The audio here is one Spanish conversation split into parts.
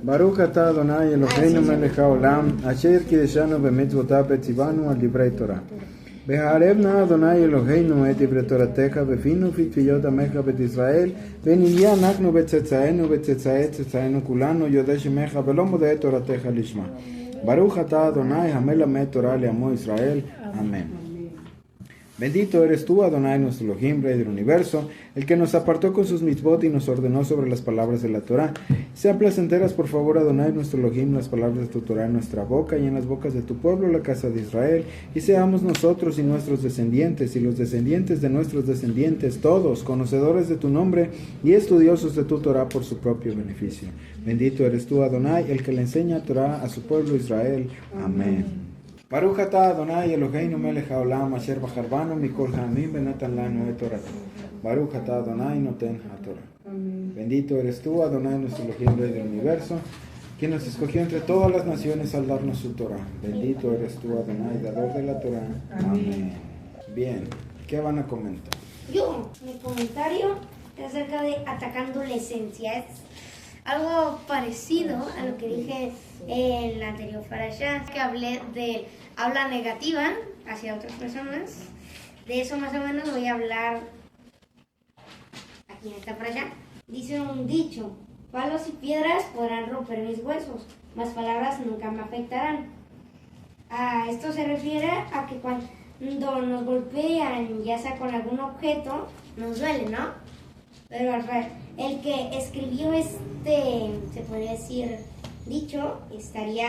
Baruch atah Adonai Eloheinu melech haolam, asher kideshanu b'mitzvotav v'tzivanu al divrei Torah. V'ha'arev na Adonai Eloheinu et divrei Toratecha v'finu v'tfiyot amecha bet Israel, v'nihya אנחנו בצאצאינו וצאצאי צאצאינו כולנו יודעי שמך ולא מודעי תורתך לשמה. Baruch atah Adonai hamelamed Torah le'amo Israel. Amén. Bendito eres tú, Adonai, nuestro Elohim, Rey del universo, el que nos apartó con sus mitzvot y nos ordenó sobre las palabras de la Torah. Sean placenteras, por favor, Adonai, nuestro Elohim, las palabras de tu Torah en nuestra boca y en las bocas de tu pueblo, la casa de Israel, y seamos nosotros y nuestros descendientes y los descendientes de nuestros descendientes, todos conocedores de tu nombre y estudiosos de tu Torah por su propio beneficio. Bendito eres tú, Adonai, el que le enseña Torah a su pueblo Israel. Amén. Baruch atah Adonai Eloheinu melech haolam asher bachar banu mikol ha'amim venatan lanu et Torato. Baruch atah Adonai noten haTorah. Bendito eres tú, Adonai, nuestro Elohim, Rey del universo, quien nos escogió entre todas las naciones al darnos su Torah. Bendito eres tú, Adonai, dador de la Torah. Amén. Bien, ¿qué van a comentar? Mi comentario es acerca de atacando la esencia. Es algo parecido a lo que dije en la anterior parashá, que hablé de habla negativa hacia otras personas. De eso más o menos voy a hablar aquí en esta parashá. Dice un dicho: palos y piedras podrán romper mis huesos, mas palabras nunca me afectarán. A esto se refiere a que cuando nos golpean, ya sea con algún objeto, nos duele, ¿no? Pero el que escribió se podría decir, dicho, estaría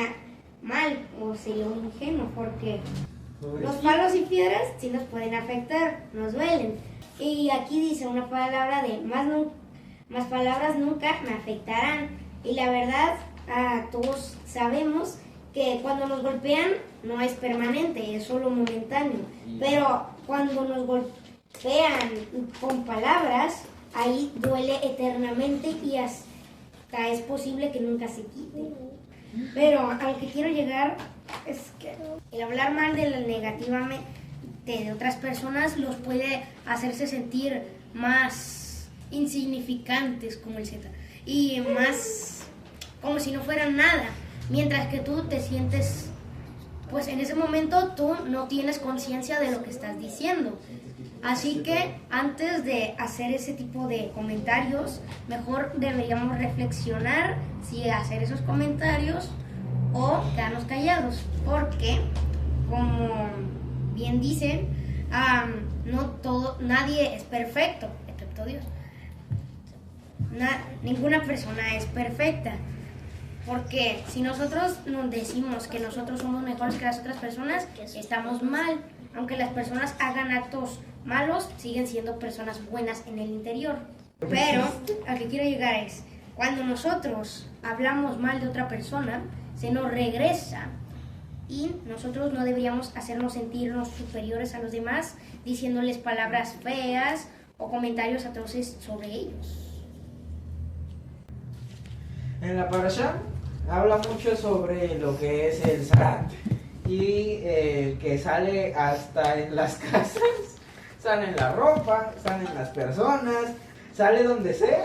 mal o sería un ingenuo, porque los palos y piedras sí nos pueden afectar, nos duelen. Y aquí dice una palabra de más palabras nunca me afectarán. Y la verdad, todos sabemos que cuando nos golpean no es permanente, es solo momentáneo. Pero cuando nos golpean con palabras, ahí duele eternamente y hasta es posible que nunca se quite. Pero a lo que quiero llegar es que el hablar mal negativamente de otras personas los puede hacerse sentir más insignificantes, como el Z, y más como si no fueran nada, mientras que tú te sientes, pues en ese momento tú no tienes conciencia de lo que estás diciendo. Así que antes de hacer ese tipo de comentarios, mejor deberíamos reflexionar si hacer esos comentarios o quedarnos callados, porque como bien dicen, nadie es perfecto, excepto Dios. Ninguna persona es perfecta, porque si nosotros nos decimos que nosotros somos mejores que las otras personas, estamos mal. Aunque las personas hagan actos malos, siguen siendo personas buenas en el interior. Pero a que quiero llegar es, cuando nosotros hablamos mal de otra persona, se nos regresa y nosotros no deberíamos hacernos sentirnos superiores a los demás diciéndoles palabras feas o comentarios atroces sobre ellos. En la parashá habla mucho sobre lo que es el Zarat y que sale hasta en las casas, sale en la ropa, sale en las personas, sale donde sea.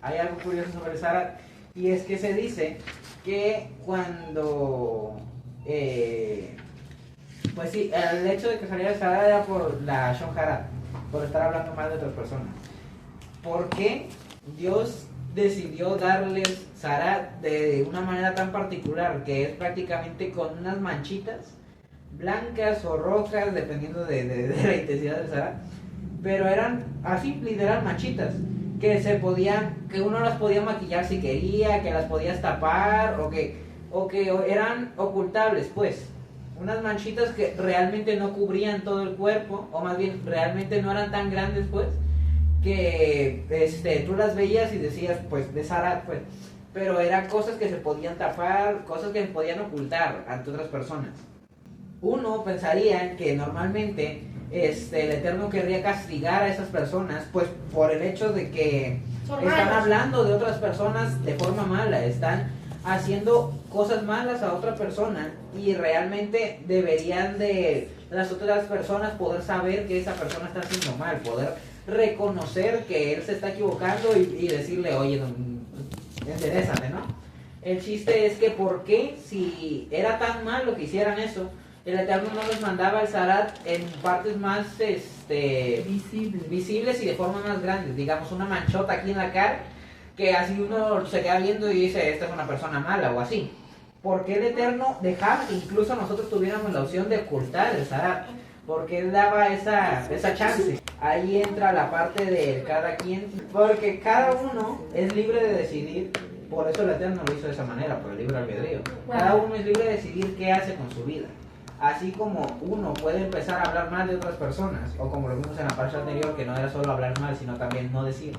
Hay algo curioso sobre el Zarat y es que se dice que cuando pues sí, el hecho de que saliera el Zarat era por la Shon Hara, por estar hablando mal de otras personas. ¿Por qué Dios decidió darles Zarat de una manera tan particular, que es prácticamente con unas manchitas blancas o rojas, dependiendo de la intensidad del Zarat? Pero eran así, literal, manchitas que uno las podía maquillar si quería, que las podías tapar o que eran ocultables, pues. Unas manchitas que realmente no cubrían todo el cuerpo, o más bien realmente no eran tan grandes, pues, que tú las veías y decías, pues, de Zarat, pues. Pero eran cosas que se podían tapar, cosas que se podían ocultar ante otras personas. Uno pensaría que normalmente el Eterno querría castigar a esas personas, pues por el hecho de que están hablando de otras personas de forma mala, están haciendo cosas malas a otra persona, y realmente deberían de las otras personas poder saber que esa persona está haciendo mal, poder reconocer que él se está equivocando y decirle, oye, enderezate, ¿no? El chiste es que ¿por qué si era tan malo que hicieran eso, el Eterno no les mandaba el Zarat en partes más visibles y de forma más grandes? Digamos, una manchota aquí en la cara, que así uno se queda viendo y dice, esta es una persona mala o así. ¿Por qué el Eterno dejaba que incluso nosotros tuviéramos la opción de ocultar el Zarat? Porque Él daba esa chance. Ahí entra la parte de cada quien, porque cada uno es libre de decidir. Por eso el Eterno lo hizo de esa manera, por el libre albedrío. Cada uno es libre de decidir qué hace con su vida. Así como uno puede empezar a hablar mal de otras personas, o como lo vimos en la parte anterior, que no era solo hablar mal, sino también no decir.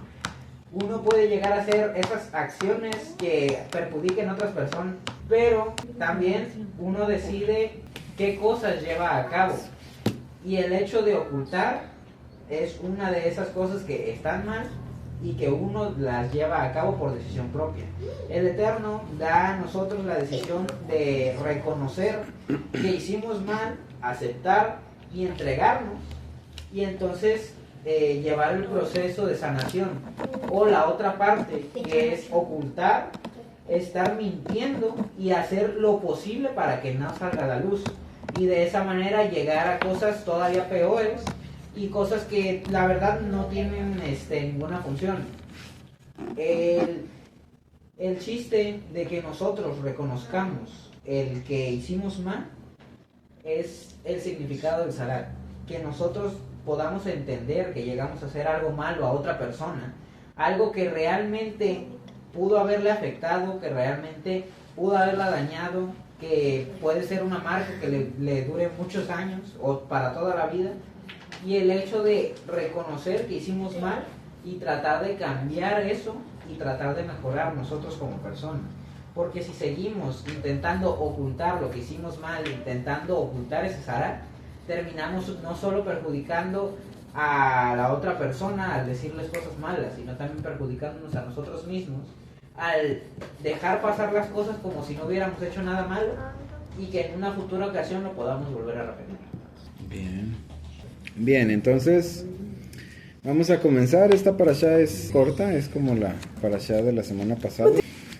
Uno puede llegar a hacer esas acciones que perjudiquen a otras personas, pero también uno decide qué cosas lleva a cabo. Y el hecho de ocultar es una de esas cosas que están mal y que uno las lleva a cabo por decisión propia. El Eterno da a nosotros la decisión de reconocer que hicimos mal, aceptar y entregarnos, y entonces llevar el proceso de sanación. O la otra parte, que es ocultar, estar mintiendo y hacer lo posible para que no salga a la luz, y de esa manera llegar a cosas todavía peores y cosas que la verdad no tienen ninguna función. El chiste de que nosotros reconozcamos el que hicimos mal es el significado del Zarat. Que nosotros podamos entender que llegamos a hacer algo malo a otra persona, algo que realmente pudo haberle afectado, que realmente pudo haberla dañado, que puede ser una marca que le dure muchos años o para toda la vida. Y el hecho de reconocer que hicimos mal y tratar de cambiar eso y tratar de mejorar nosotros como personas. Porque si seguimos intentando ocultar lo que hicimos mal, intentando ocultar ese Zarat, terminamos no solo perjudicando a la otra persona al decirles cosas malas, sino también perjudicándonos a nosotros mismos al dejar pasar las cosas como si no hubiéramos hecho nada malo, y que en una futura ocasión lo podamos volver a repetir. Bien, entonces vamos a comenzar. Esta parashá es corta, es como la parashá de la semana pasada.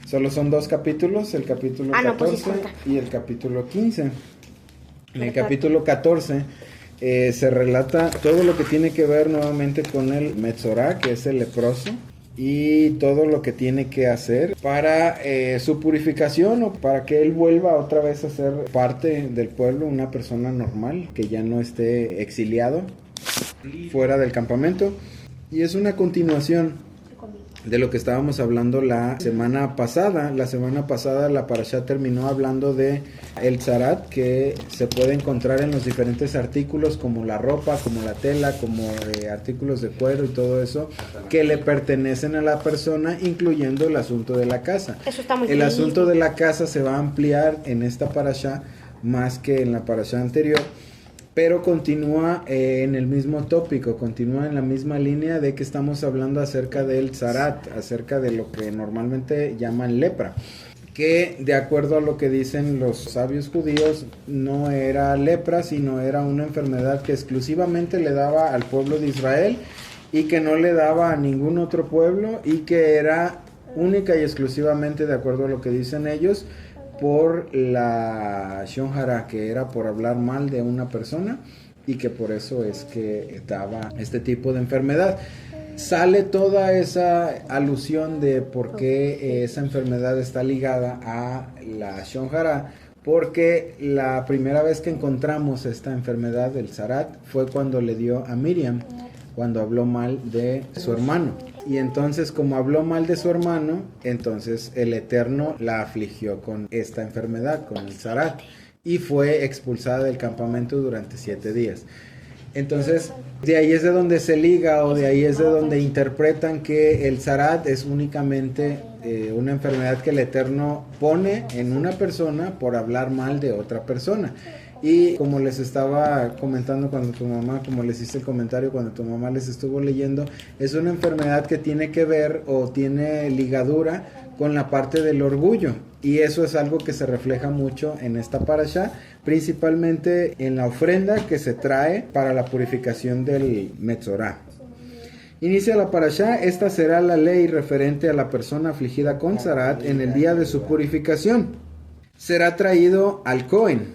Solo son 2 capítulos, el capítulo 14 y el capítulo 15. En el capítulo 14 se relata todo lo que tiene que ver nuevamente con el Metzorá, que es el leproso, y todo lo que tiene que hacer para su purificación, o para que él vuelva otra vez a ser parte del pueblo, una persona normal, que ya no esté exiliado fuera del campamento. Y es una continuación de lo que estábamos hablando la semana pasada. La semana pasada la parashá terminó hablando de el Zarat, que se puede encontrar en los diferentes artículos, como la ropa, como la tela, como artículos de cuero y todo eso, que le pertenecen a la persona, incluyendo el asunto de la casa. Eso está muy el asunto de la casa se va a ampliar en esta parashá más que en la parashá anterior, pero continúa en el mismo tópico, continúa en la misma línea de que estamos hablando acerca del Zarat, acerca de lo que normalmente llaman lepra, que de acuerdo a lo que dicen los sabios judíos, no era lepra, sino era una enfermedad que exclusivamente le daba al pueblo de Israel y que no le daba a ningún otro pueblo, y que era única y exclusivamente, de acuerdo a lo que dicen ellos, por la Shon Hara, que era por hablar mal de una persona, y que por eso es que daba este tipo de enfermedad. Sale toda esa alusión de por qué esa enfermedad está ligada a la Shon Hara, porque la primera vez que encontramos esta enfermedad del Zarat fue cuando le dio a Miriam, cuando habló mal de su hermano. Y entonces, como habló mal de su hermano, entonces el Eterno la afligió con esta enfermedad, con el Zarat, y fue expulsada del campamento durante 7 días. Entonces, de ahí es de donde se liga, o de ahí es de donde interpretan que el Zarat es únicamente una enfermedad que el Eterno pone en una persona por hablar mal de otra persona. Y como les estaba comentando cuando tu mamá, como les hice el comentario cuando tu mamá les estuvo leyendo, es una enfermedad que tiene que ver o tiene ligadura con la parte del orgullo. Y eso es algo que se refleja mucho en esta parashá, principalmente en la ofrenda que se trae para la purificación del Metzorá. Inicia la parashá. Esta será la ley referente a la persona afligida con zarat en el día de su purificación. Será traído al Cohen,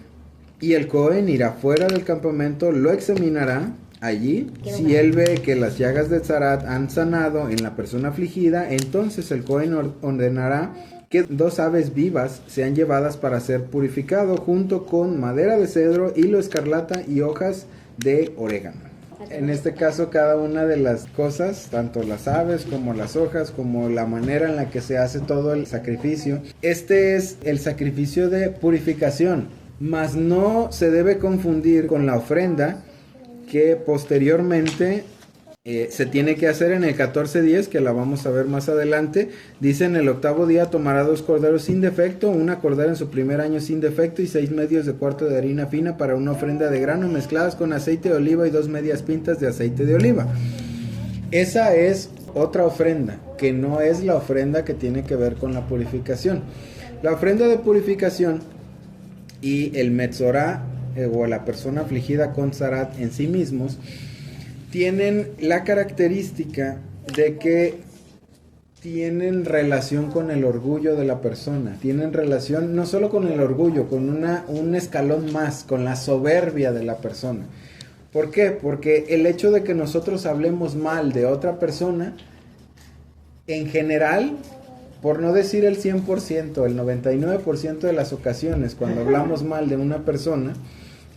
y el Cohen irá fuera del campamento, lo examinará allí. Si él ve que las llagas de zarat han sanado en la persona afligida, entonces el Cohen ordenará que 2 aves vivas sean llevadas para ser purificado, junto con madera de cedro, hilo escarlata y hojas de orégano. En este caso, cada una de las cosas, tanto las aves como las hojas, como la manera en la que se hace todo el sacrificio, este es el sacrificio de purificación, mas no se debe confundir con la ofrenda que posteriormente se tiene que hacer en el 14:10, que la vamos a ver más adelante. Dice: en el 8º día tomará 2 corderos sin defecto, una cordera en su primer año sin defecto, y 6 medios de cuarto de harina fina para una ofrenda de grano mezcladas con aceite de oliva, y 2 medias pintas de aceite de oliva. Esa es otra ofrenda, que no es la ofrenda que tiene que ver con la purificación. La ofrenda de purificación y el metzorá, o la persona afligida con zarat en sí mismos, tienen la característica de que tienen relación con el orgullo de la persona, tienen relación no solo con el orgullo, con un escalón más, con la soberbia de la persona. ¿Por qué? Porque el hecho de que nosotros hablemos mal de otra persona, en general, por no decir el 100%, el 99% de las ocasiones cuando hablamos mal de una persona,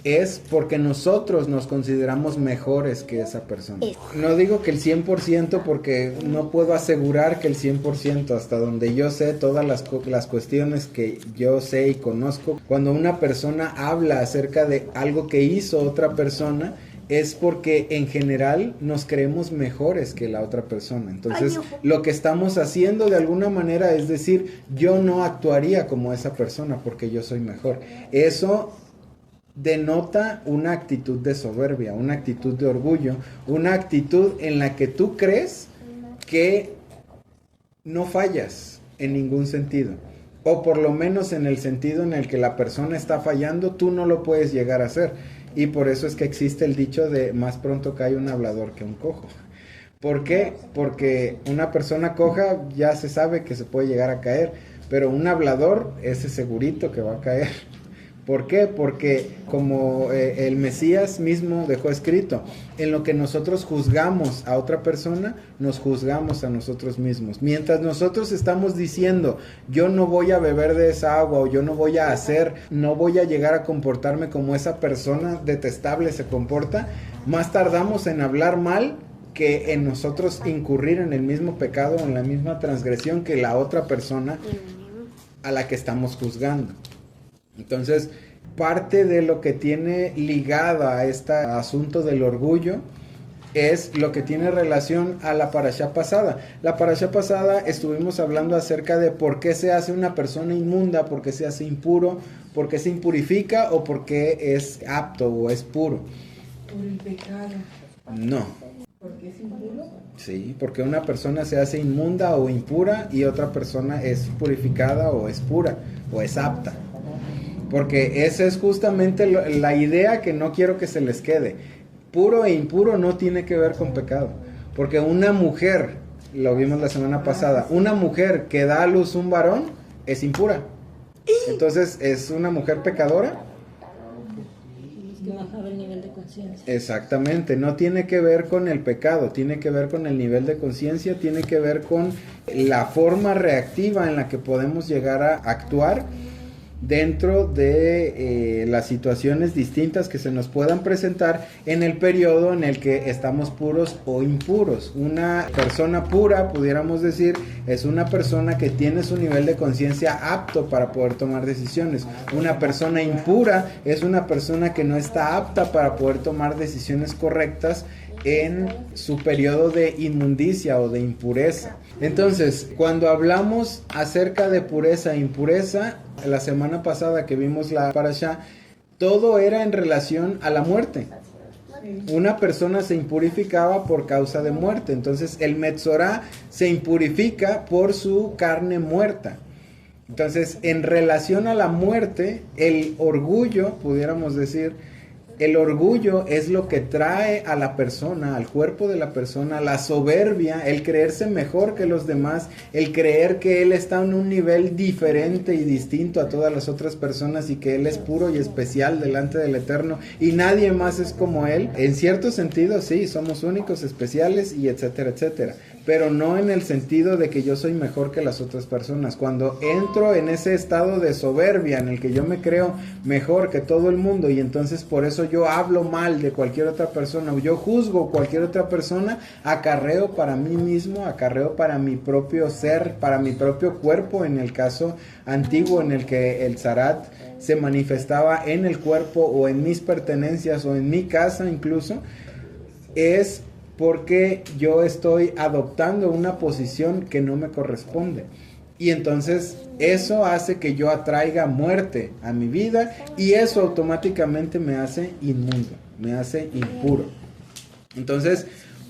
es porque nosotros nos consideramos mejores que esa persona. No digo que el 100% porque no puedo asegurar que el 100%, hasta donde yo sé todas las cuestiones que yo sé y conozco. Cuando una persona habla acerca de algo que hizo otra persona, es porque en general nos creemos mejores que la otra persona. Entonces, lo que estamos haciendo de alguna manera es decir, yo no actuaría como esa persona porque yo soy mejor. Eso denota una actitud de soberbia, una actitud de orgullo, una actitud en la que tú crees que no fallas en ningún sentido, o por lo menos en el sentido en el que la persona está fallando, tú no lo puedes llegar a hacer. Y por eso es que existe el dicho de más pronto cae un hablador que un cojo. ¿Por qué? Porque una persona coja ya se sabe que se puede llegar a caer, pero un hablador, ese segurito que va a caer. ¿Por qué? Porque como el Mesías mismo dejó escrito, en lo que nosotros juzgamos a otra persona, nos juzgamos a nosotros mismos. Mientras nosotros estamos diciendo, yo no voy a beber de esa agua, o yo no voy a no voy a llegar a comportarme como esa persona detestable se comporta, más tardamos en hablar mal que en nosotros incurrir en el mismo pecado, en la misma transgresión que la otra persona a la que estamos juzgando. Entonces, parte de lo que tiene ligada a este asunto del orgullo es lo que tiene relación a la parashá pasada. La parashá pasada estuvimos hablando acerca de por qué se hace una persona inmunda, por qué se hace impuro, por qué se impurifica o por qué es apto o es puro. Por el pecado. No. ¿Por qué es impuro? Sí, porque una persona se hace inmunda o impura y otra persona es purificada o es pura o es apta. Porque esa es justamente la idea que no quiero que se les quede. Puro e impuro no tiene que ver con pecado. Porque una mujer, lo vimos la semana pasada, una mujer que da a luz un varón es impura. Entonces, ¿es una mujer pecadora? Es que bajaba el nivel de conciencia. Exactamente, no tiene que ver con el pecado, tiene que ver con el nivel de conciencia, tiene que ver con la forma reactiva en la que podemos llegar a actuar dentro de las situaciones distintas que se nos puedan presentar en el periodo en el que estamos puros o impuros. Una persona pura, pudiéramos decir, es una persona que tiene su nivel de conciencia apto para poder tomar decisiones. Una persona impura es una persona que no está apta para poder tomar decisiones correctas en su periodo de inmundicia o de impureza. Entonces, cuando hablamos acerca de pureza e impureza, la semana pasada que vimos la parashá, todo era en relación a la muerte. Una persona se impurificaba por causa de muerte. Entonces, el metzorá se impurifica por su carne muerta. Entonces, en relación a la muerte, el orgullo, pudiéramos decir, el orgullo es lo que trae a la persona, al cuerpo de la persona, la soberbia, el creerse mejor que los demás, el creer que él está en un nivel diferente y distinto a todas las otras personas y que él es puro y especial delante del Eterno y nadie más es como él. En cierto sentido, sí, somos únicos, especiales y etcétera, etcétera. Pero no en el sentido de que yo soy mejor que las otras personas. Cuando entro en ese estado de soberbia en el que yo me creo mejor que todo el mundo y entonces por eso yo hablo mal de cualquier otra persona o yo juzgo cualquier otra persona, acarreo para mí mismo, acarreo para mi propio ser, para mi propio cuerpo, en el caso antiguo en el que el Zarat se manifestaba en el cuerpo o en mis pertenencias o en mi casa incluso, es porque yo estoy adoptando una posición que no me corresponde. Y entonces eso hace que yo atraiga muerte a mi vida y eso automáticamente me hace inmundo, me hace impuro. Entonces,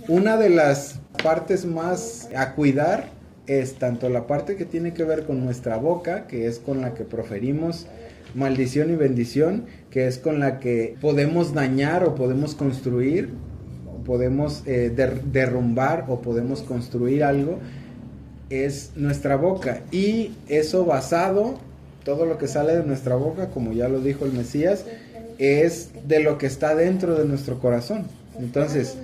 una de las partes más a cuidar es tanto la parte que tiene que ver con nuestra boca, que es con la que proferimos maldición y bendición, que es con la que podemos dañar o podemos construir, podemos derrumbar o podemos construir algo, es nuestra boca. Y eso basado, todo lo que sale de nuestra boca, como ya lo dijo el Mesías, es de lo que está dentro de nuestro corazón. Entonces,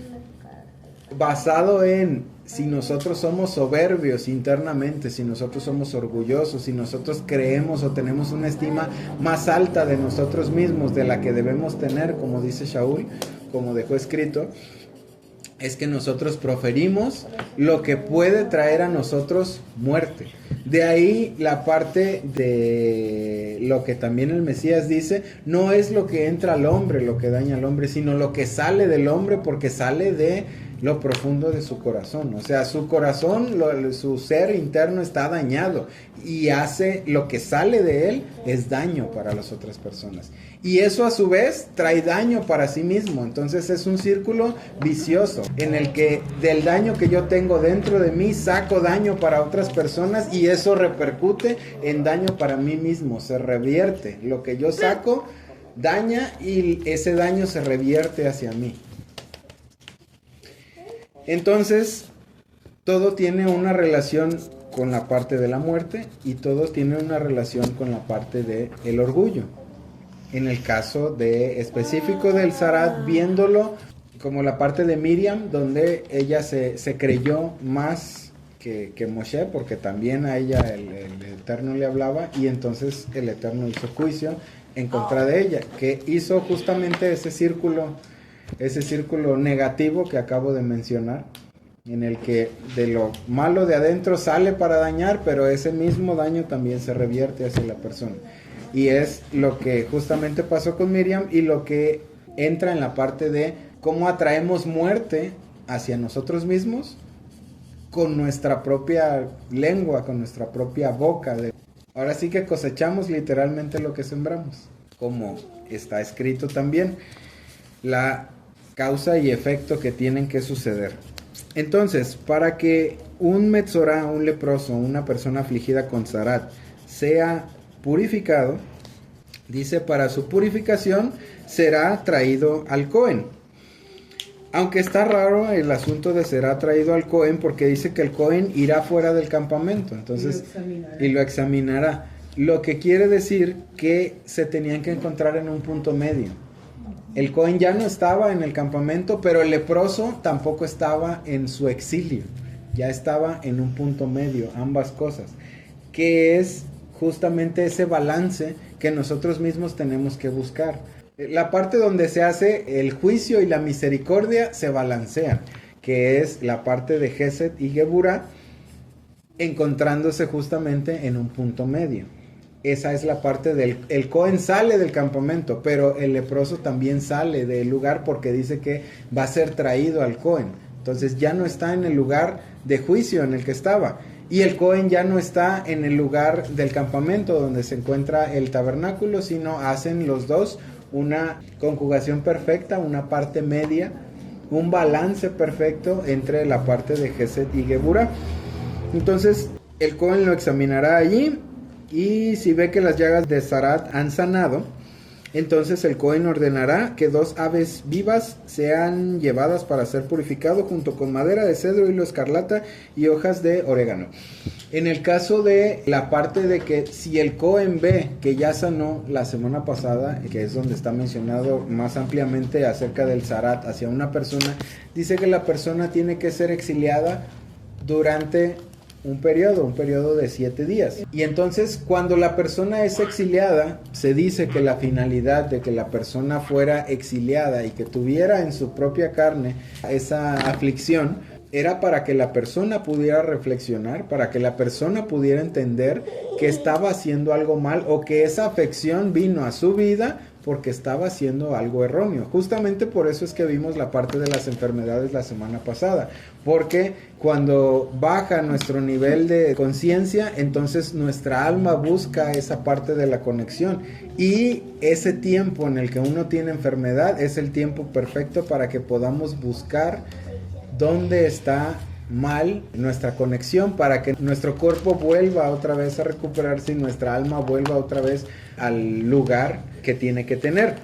basado en si nosotros somos soberbios internamente, si nosotros somos orgullosos, si nosotros creemos o tenemos una estima más alta de nosotros mismos de la que debemos tener, como dice Shaul, como dejó escrito, es que nosotros proferimos lo que puede traer a nosotros muerte. De ahí la parte de lo que también el Mesías dice, no es lo que entra al hombre lo que daña al hombre, sino lo que sale del hombre, porque sale de lo profundo de su corazón. O sea, su corazón, su ser interno está dañado y hace lo que sale de él es daño para las otras personas. Y eso a su vez trae daño para sí mismo. Entonces es un círculo vicioso en el que del daño que yo tengo dentro de mí saco daño para otras personas y eso repercute en daño para mí mismo. Se revierte. Lo que yo saco daña y ese daño se revierte hacia mí. Entonces, todo tiene una relación con la parte de la muerte y todo tiene una relación con la parte del orgullo. En el caso específico del Zarat, viéndolo como la parte de Miriam, donde ella se creyó más que Moshe, porque también a ella el Eterno le hablaba y entonces el Eterno hizo juicio en contra de ella, que hizo justamente ese círculo negativo que acabo de mencionar, en el que de lo malo de adentro sale para dañar, pero ese mismo daño también se revierte hacia la persona. Y es lo que justamente pasó con Miriam y lo que entra en la parte de cómo atraemos muerte hacia nosotros mismos con nuestra propia lengua, con nuestra propia boca. Ahora sí que cosechamos literalmente lo que sembramos, como está escrito también. La causa y efecto que tienen que suceder. Entonces, para que un metzorá, un leproso, una persona afligida con zarat, sea purificado, dice, para su purificación será traído al Cohen. Aunque está raro el asunto de será traído al Cohen, porque dice que el Cohen irá fuera del campamento, entonces, y lo examinará. Lo que quiere decir que se tenían que encontrar en un punto medio. El Cohen ya no estaba en el campamento, pero el leproso tampoco estaba en su exilio. Ya estaba en un punto medio, ambas cosas. Que es justamente ese balance que nosotros mismos tenemos que buscar. La parte donde se hace el juicio y la misericordia se balancean, que es la parte de Gesed y Geburah, encontrándose justamente en un punto medio. Esa es la parte el Cohen sale del campamento, pero el leproso también sale del lugar porque dice que va a ser traído al Cohen. Entonces ya no está en el lugar de juicio en el que estaba. Y el Cohen ya no está en el lugar del campamento donde se encuentra el tabernáculo, sino hacen los dos una conjugación perfecta, una parte media, un balance perfecto entre la parte de Gesed y Geburah. Entonces el Cohen lo examinará allí. Y si ve que las llagas de Zarat han sanado, Entonces el Cohen ordenará que 2 aves vivas sean llevadas para ser purificado junto con madera de cedro, hilo escarlata y hojas de orégano. En el caso de la parte de que si el Cohen ve que ya sanó la semana pasada, que es donde está mencionado más ampliamente acerca del zarat hacia una persona, dice que la persona tiene que ser exiliada durante un periodo de 7 días. Y entonces cuando la persona es exiliada, se dice que la finalidad de que la persona fuera exiliada y que tuviera en su propia carne esa aflicción, era para que la persona pudiera reflexionar, para que la persona pudiera entender que estaba haciendo algo mal o que esa afección vino a su vida porque estaba haciendo algo erróneo. Justamente por eso es que vimos la parte de las enfermedades la semana pasada, porque cuando baja nuestro nivel de conciencia, entonces nuestra alma busca esa parte de la conexión, y ese tiempo en el que uno tiene enfermedad es el tiempo perfecto para que podamos buscar dónde está mal nuestra conexión, para que nuestro cuerpo vuelva otra vez a recuperarse y nuestra alma vuelva otra vez al lugar que tiene que tener.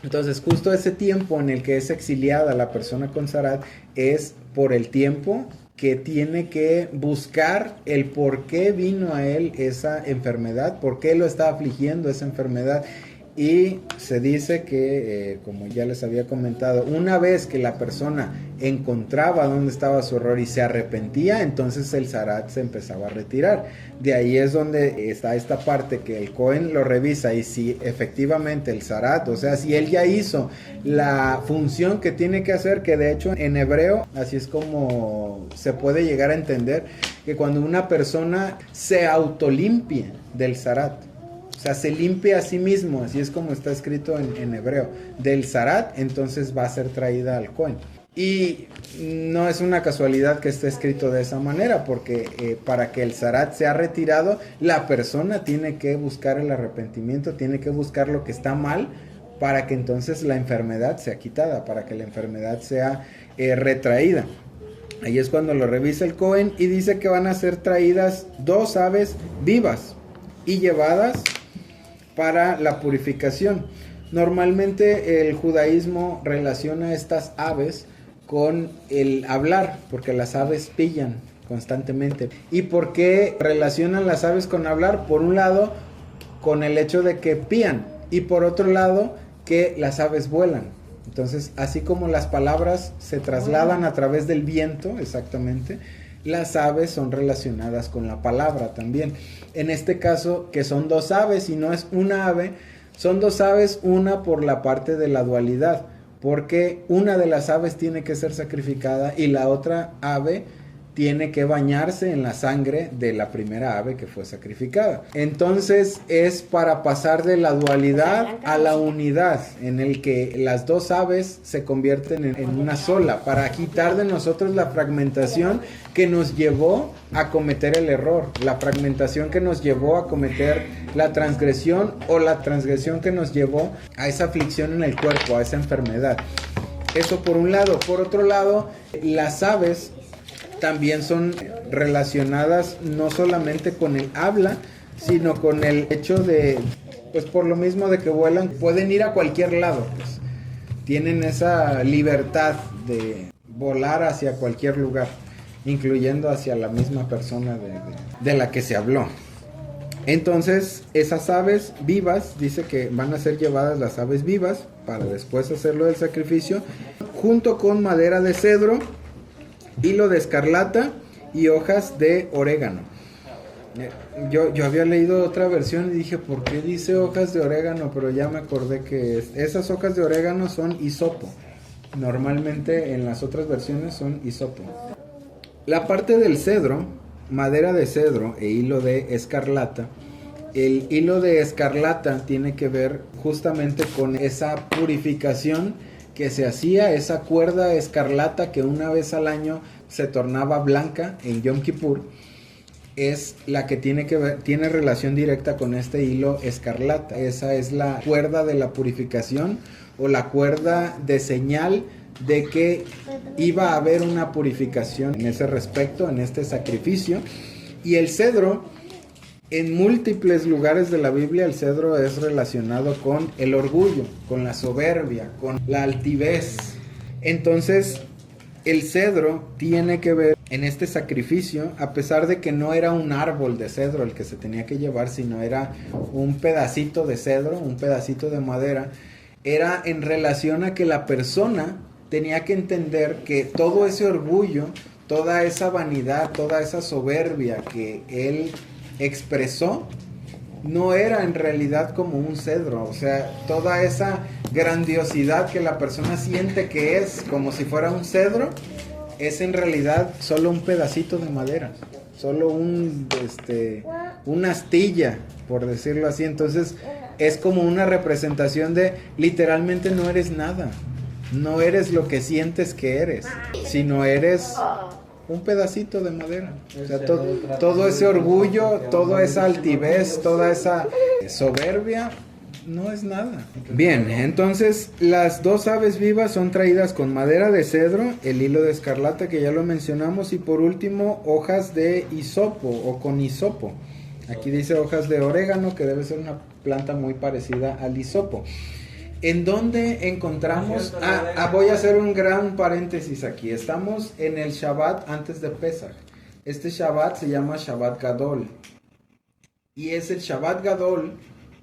Entonces justo ese tiempo en el que es exiliada la persona con zarat es por el tiempo que tiene que buscar el por qué vino a él esa enfermedad, por qué lo está afligiendo esa enfermedad. Y se dice que, como ya les había comentado, una vez que la persona encontraba dónde estaba su error y se arrepentía, entonces el zarat se empezaba a retirar. De ahí es donde está esta parte que el Cohen lo revisa, y si efectivamente el zarat, o sea, si él ya hizo la función que tiene que hacer, que de hecho en hebreo así es como se puede llegar a entender, que cuando una persona se autolimpia del zarat, o sea, se limpia a sí mismo, así es como está escrito en hebreo, del zarat, entonces va a ser traída al Cohen. Y no es una casualidad que esté escrito de esa manera, porque para que el zarat sea retirado, la persona tiene que buscar el arrepentimiento, tiene que buscar lo que está mal, para que entonces la enfermedad sea quitada, para que la enfermedad sea retraída. Ahí es cuando lo revisa el Cohen y dice que van a ser traídas 2 aves vivas y llevadas para la purificación. Normalmente el judaísmo relaciona estas aves con el hablar, porque las aves pillan constantemente. ¿Y por qué relacionan las aves con hablar? Por un lado, con el hecho de que pían, y por otro lado, que las aves vuelan. Entonces, así como las palabras se trasladan a través del viento, exactamente, las aves son relacionadas con la palabra también. En este caso, que son 2 aves y no es una ave, son 2 aves, una por la parte de la dualidad, porque una de las aves tiene que ser sacrificada y la otra ave tiene que bañarse en la sangre de la primera ave que fue sacrificada. Entonces es para pasar de la dualidad a la unidad, en el que las 2 aves se convierten en una sola, para quitar de nosotros la fragmentación que nos llevó a cometer el error, la fragmentación que nos llevó a cometer la transgresión, o la transgresión que nos llevó a esa aflicción en el cuerpo, a esa enfermedad. Eso por un lado. Por otro lado, las aves también son relacionadas no solamente con el habla, sino con el hecho de, pues por lo mismo de que vuelan, pueden ir a cualquier lado, pues. Tienen esa libertad de volar hacia cualquier lugar, incluyendo hacia la misma persona de la que se habló. Entonces, esas aves vivas, dice que van a ser llevadas las aves vivas para después hacerlo del sacrificio, junto con madera de cedro, hilo de escarlata y hojas de orégano. Yo había leído otra versión y dije, ¿por qué dice hojas de orégano? Pero ya me acordé que esas hojas de orégano son hisopo. Normalmente en las otras versiones son hisopo. La parte del cedro, madera de cedro e hilo de escarlata. El hilo de escarlata tiene que ver justamente con esa purificación que se hacía, esa cuerda escarlata que una vez al año se tornaba blanca en Yom Kippur, es la que tiene relación directa con este hilo escarlata. Esa es la cuerda de la purificación, o la cuerda de señal de que iba a haber una purificación en ese respecto, en este sacrificio. Y el cedro En múltiples lugares de la Biblia el cedro es relacionado con el orgullo, con la soberbia, con la altivez. Entonces, el cedro tiene que ver en este sacrificio, a pesar de que no era un árbol de cedro el que se tenía que llevar, sino era un pedacito de cedro, un pedacito de madera, era en relación a que la persona tenía que entender que todo ese orgullo, toda esa vanidad, toda esa soberbia que él expresó, no era en realidad como un cedro. O sea, toda esa grandiosidad que la persona siente que es como si fuera un cedro, es en realidad solo un pedacito de madera, solo una astilla, por decirlo así. Entonces es como una representación de literalmente no eres nada, no eres lo que sientes que eres, sino eres un pedacito de madera. O sea, todo ese orgullo, toda esa altivez, toda esa soberbia, no es nada. Bien, entonces las dos aves vivas son traídas con madera de cedro, el hilo de escarlata que ya lo mencionamos, y por último hojas de hisopo o con hisopo. Aquí dice hojas de orégano, que debe ser una planta muy parecida al hisopo. ¿En dónde encontramos? Voy a hacer un gran paréntesis aquí. Estamos en el Shabbat antes de Pesach. Este Shabbat se llama Shabbat Gadol. Y es el Shabbat Gadol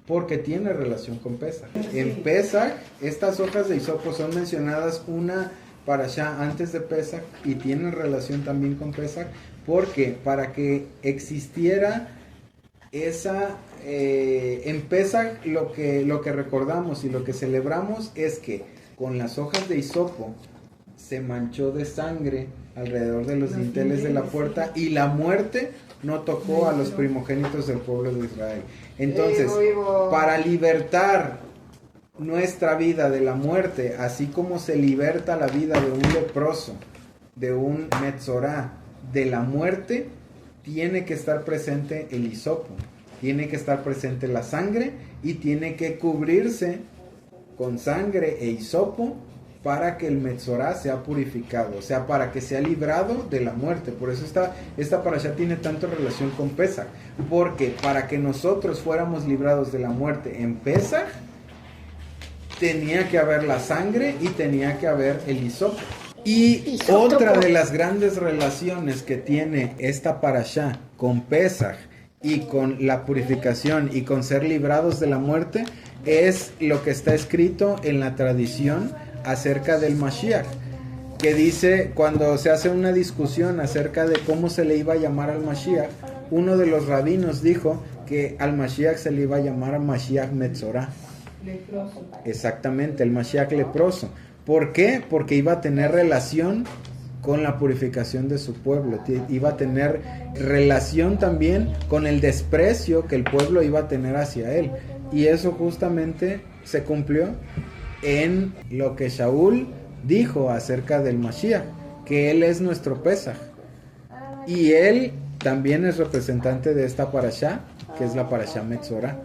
porque tiene relación con Pesach. En Pesach, estas hojas de hisopo son mencionadas una para allá antes de Pesach y tienen relación también con Pesach, porque para que existiera esa en Pesach lo que recordamos y lo que celebramos es que con las hojas de hisopo se manchó de sangre alrededor de los dinteles de la puerta y la muerte no tocó a los primogénitos del pueblo de Israel. Entonces, para libertar nuestra vida de la muerte, así como se liberta la vida de un leproso, de un metzorá, de la muerte, tiene que estar presente el hisopo, tiene que estar presente la sangre y tiene que cubrirse con sangre e hisopo para que el metzorá sea purificado, o sea, para que sea librado de la muerte. Por eso esta parashá tiene tanta relación con Pesach, porque para que nosotros fuéramos librados de la muerte en Pesach, tenía que haber la sangre y tenía que haber el hisopo. Y otra de las grandes relaciones que tiene esta parashá con Pesach y con la purificación y con ser librados de la muerte es lo que está escrito en la tradición acerca del Mashiach, que dice, cuando se hace una discusión acerca de cómo se le iba a llamar al Mashiach, uno de los rabinos dijo que al Mashiach se le iba a llamar Mashiach Metzorá. Leproso. Exactamente, el Mashiach leproso. ¿Por qué? Porque iba a tener relación con la purificación de su pueblo, iba a tener relación también con el desprecio que el pueblo iba a tener hacia él, y eso justamente se cumplió en lo que Shaul dijo acerca del Mashiach, que él es nuestro Pesach, y él también es representante de esta parashá, que es la parashá Metzorá.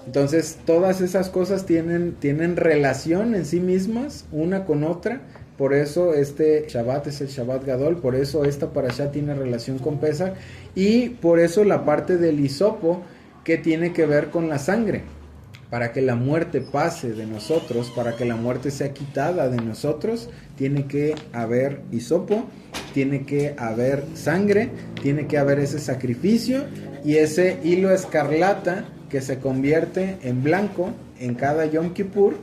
Entonces todas esas cosas tienen relación en sí mismas, una con otra. Por eso este Shabbat es el Shabbat Gadol, por eso esta parashá tiene relación con Pesach, y por eso la parte del hisopo que tiene que ver con la sangre. Para que la muerte pase de nosotros, para que la muerte sea quitada de nosotros, tiene que haber hisopo, tiene que haber sangre, tiene que haber ese sacrificio y ese hilo escarlata que se convierte en blanco en cada Yom Kippur,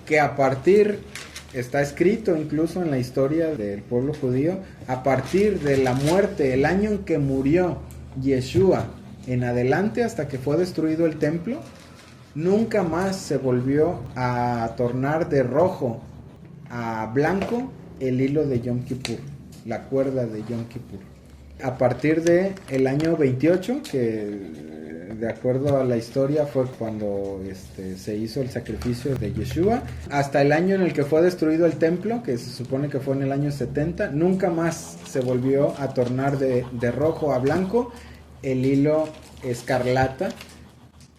que a partir, está escrito incluso en la historia del pueblo judío, a partir de la muerte, el año en que murió Yeshua en adelante hasta que fue destruido el templo, nunca más se volvió a tornar de rojo a blanco el hilo de Yom Kippur, la cuerda de Yom Kippur. A partir de el año 28, que de acuerdo a la historia fue cuando se hizo el sacrificio de Yeshua, hasta el año en el que fue destruido el templo, que se supone que fue en el año 70, nunca más se volvió a tornar de rojo a blanco el hilo escarlata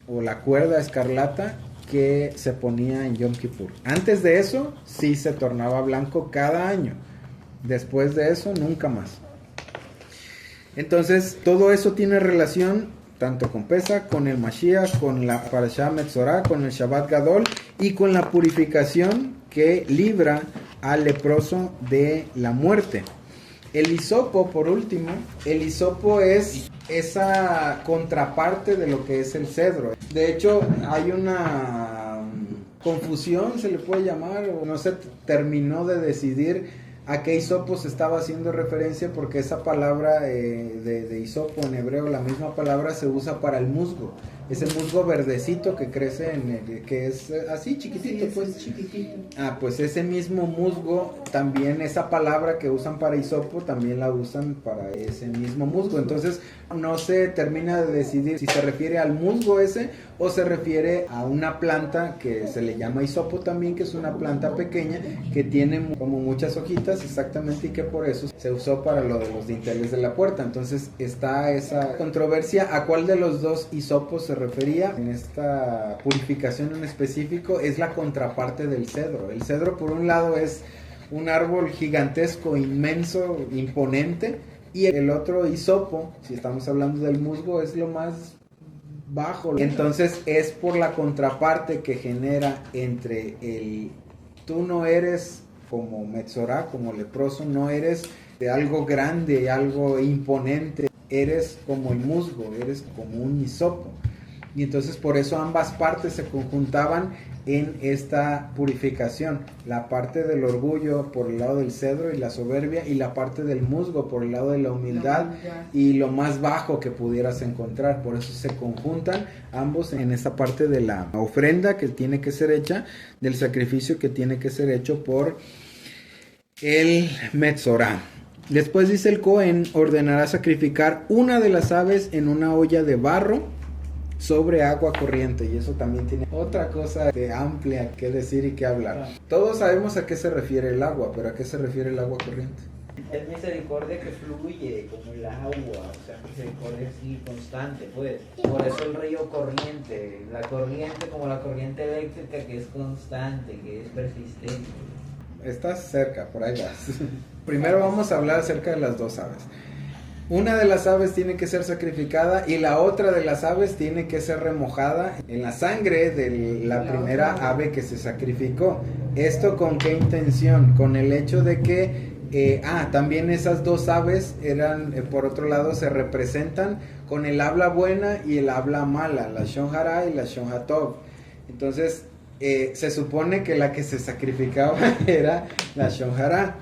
o la cuerda escarlata que se ponía en Yom Kippur. Antes de eso sí se tornaba blanco cada año, después de eso nunca más. Entonces, todo eso tiene relación tanto con Pesach, con el Mashiach, con la Parashá Metzorah, con el Shabbat Gadol y con la purificación que libra al leproso de la muerte. El hisopo, por último, el hisopo es esa contraparte de lo que es el cedro. De hecho, hay una confusión, se le puede llamar, o no se terminó de decidir a qué hisopo se estaba haciendo referencia, porque esa palabra de hisopo en hebreo, la misma palabra se usa para el musgo. Ese musgo verdecito que crece que es así chiquitito, Sí, pues. Chiquitito. Pues ese mismo musgo, también esa palabra que usan para hisopo, también la usan para ese mismo musgo. Entonces no se termina de decidir si se refiere al musgo ese o se refiere a una planta que se le llama hisopo también, que es una planta pequeña que tiene como muchas hojitas exactamente, y que por eso se usó para lo de los dinteles de la puerta. Entonces está esa controversia a cuál de los dos hisopos se refería. En esta purificación en específico es la contraparte del cedro. El cedro, por un lado, es un árbol gigantesco, inmenso, imponente, y el otro hisopo, si estamos hablando del musgo, es lo más bajo. Entonces es por la contraparte que genera entre tú no eres como Metzorah, como leproso, no eres de algo grande, algo imponente, eres como el musgo, eres como un hisopo. Y entonces por eso ambas partes se conjuntaban en esta purificación, la parte del orgullo por el lado del cedro y la soberbia, y la parte del musgo por el lado de la humildad y lo más bajo que pudieras encontrar. Por eso se conjuntan ambos en esta parte de la ofrenda que tiene que ser hecha, del sacrificio que tiene que ser hecho por el Metzorah. Después dice: el Cohen ordenará sacrificar una de las aves en una olla de barro sobre agua corriente. Y eso también tiene otra cosa amplia que decir y que hablar. Todos sabemos a qué se refiere el agua, pero ¿a qué se refiere el agua corriente? Es misericordia que fluye como el agua, o sea, misericordia así constante, pues. Por eso el río corriente, la corriente como la corriente eléctrica, que es constante, que es persistente. Estás cerca, por ahí vas. Primero vamos a hablar acerca de las dos aves. Una de las aves tiene que ser sacrificada y la otra de las aves tiene que ser remojada en la sangre de la primera ave que se sacrificó. ¿Esto con qué intención? Con el hecho de que también esas dos aves eran, por otro lado, se representan con el habla buena y el habla mala, la Shon Hara y la Shon Hatov. Entonces se supone que la que se sacrificaba era la Shon Hara,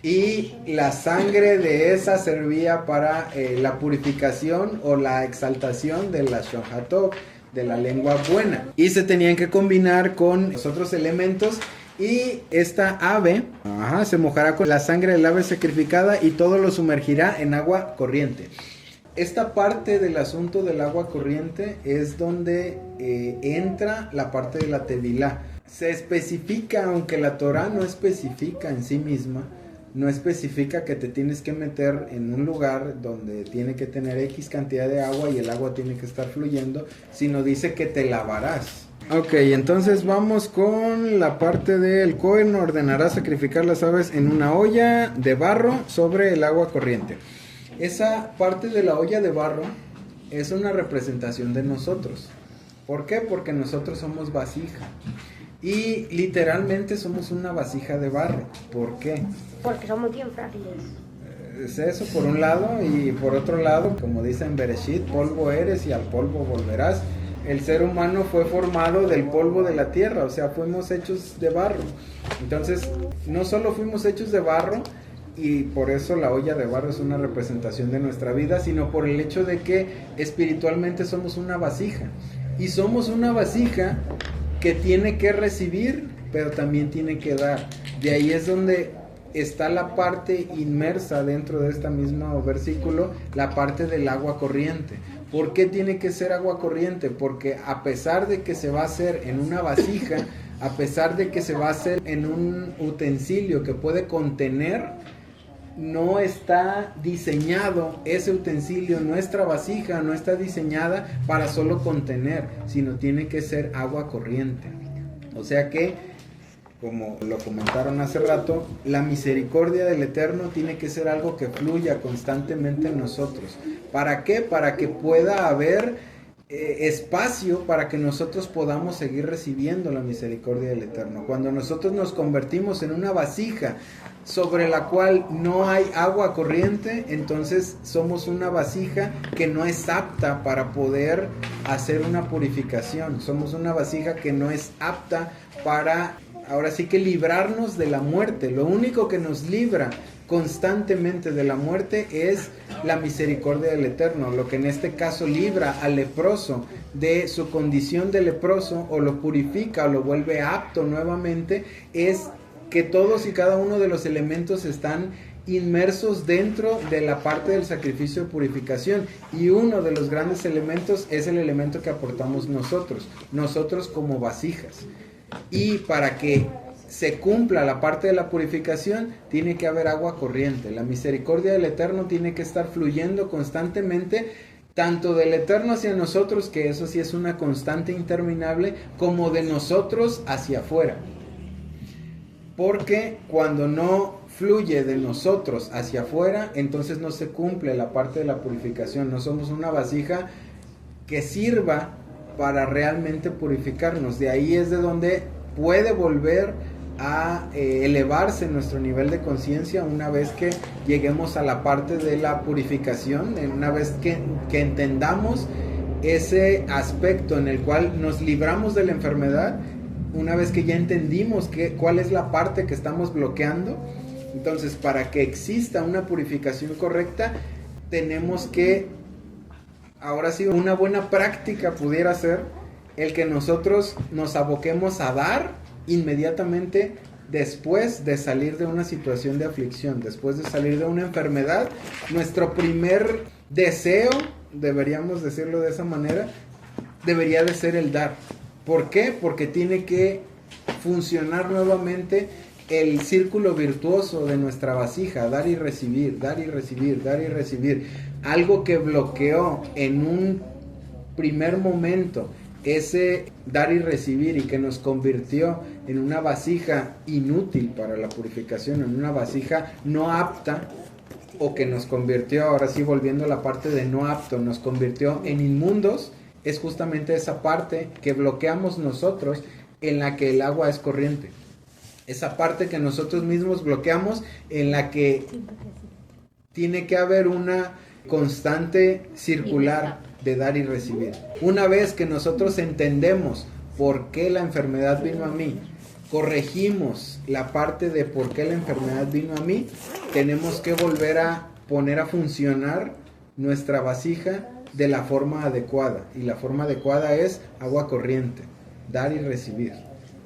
y la sangre de esa servía para la purificación o la exaltación de la Shon Hatov, de la lengua buena, y se tenían que combinar con los otros elementos. Y esta ave se mojará con la sangre del ave sacrificada y todo lo sumergirá en agua corriente. Esta parte del asunto del agua corriente es donde entra la parte de la tevilá. Se especifica, aunque la Torah no especifica en sí misma, no especifica que te tienes que meter en un lugar donde tiene que tener X cantidad de agua y el agua tiene que estar fluyendo, sino dice que te lavarás. Ok, entonces vamos con la parte del Cohen ordenará sacrificar las aves en una olla de barro sobre el agua corriente. Esa parte de la olla de barro es una representación de nosotros. ¿Por qué? Porque nosotros somos vasija. Y literalmente somos una vasija de barro. ¿Por qué? Porque somos bien frágiles. Es eso por un lado, y por otro lado, como dice en Bereshit, polvo eres y al polvo volverás. El ser humano fue formado del polvo de la tierra, o sea, fuimos hechos de barro. Entonces, no solo fuimos hechos de barro, y por eso la olla de barro es una representación de nuestra vida, sino por el hecho de que espiritualmente somos una vasija. Y somos una vasija que tiene que recibir, pero también tiene que dar. De ahí es donde está la parte inmersa dentro de este mismo versículo, la parte del agua corriente. ¿Por qué tiene que ser agua corriente? Porque a pesar de que se va a hacer en una vasija, a pesar de que se va a hacer en un utensilio que puede contener, no está diseñado ese utensilio, nuestra vasija no está diseñada para solo contener, sino tiene que ser agua corriente. O sea que como lo comentaron hace rato, la misericordia del Eterno tiene que ser algo que fluya constantemente en nosotros. ¿Para qué? Para que pueda haber espacio para que nosotros podamos seguir recibiendo la misericordia del Eterno. Cuando nosotros nos convertimos en una vasija sobre la cual no hay agua corriente, entonces somos una vasija que no es apta para poder hacer una purificación. Somos una vasija que no es apta para, ahora sí que librarnos de la muerte. Lo único que nos libra constantemente de la muerte es la misericordia del Eterno, lo que en este caso libra al leproso de su condición de leproso, o lo purifica o lo vuelve apto nuevamente, es que todos y cada uno de los elementos están inmersos dentro de la parte del sacrificio de purificación, y uno de los grandes elementos es el elemento que aportamos nosotros como vasijas. Y para que se cumpla la parte de la purificación, tiene que haber agua corriente. La misericordia del Eterno tiene que estar fluyendo constantemente, tanto del Eterno hacia nosotros, que eso sí es una constante interminable, como de nosotros hacia afuera. Porque cuando no fluye de nosotros hacia afuera, entonces no se cumple la parte de la purificación. No somos una vasija que sirva para realmente purificarnos. De ahí es de donde puede volver a elevarse nuestro nivel de conciencia una vez que lleguemos a la parte de la purificación, una vez que entendamos ese aspecto en el cual nos libramos de la enfermedad, una vez que ya entendimos cuál es la parte que estamos bloqueando. Entonces, para que exista una purificación correcta, tenemos que, ahora sí, una buena práctica pudiera ser el que nosotros nos aboquemos a dar inmediatamente después de salir de una situación de aflicción, después de salir de una enfermedad. Nuestro primer deseo, deberíamos decirlo de esa manera, debería de ser el dar. ¿Por qué? Porque tiene que funcionar nuevamente el círculo virtuoso de nuestra vasija, dar y recibir, dar y recibir, dar y recibir. Algo que bloqueó en un primer momento ese dar y recibir, y que nos convirtió en una vasija inútil para la purificación, en una vasija no apta, o que nos convirtió, ahora sí volviendo a la parte de no apto, nos convirtió en inmundos, es justamente esa parte que bloqueamos nosotros, en la que el agua es corriente. Esa parte que nosotros mismos bloqueamos, en la que tiene que haber una constante circular de dar y recibir. Una vez que nosotros entendemos por qué la enfermedad vino a mí, corregimos la parte de por qué la enfermedad vino a mí, tenemos que volver a poner a funcionar nuestra vasija de la forma adecuada. Y la forma adecuada es agua corriente, dar y recibir.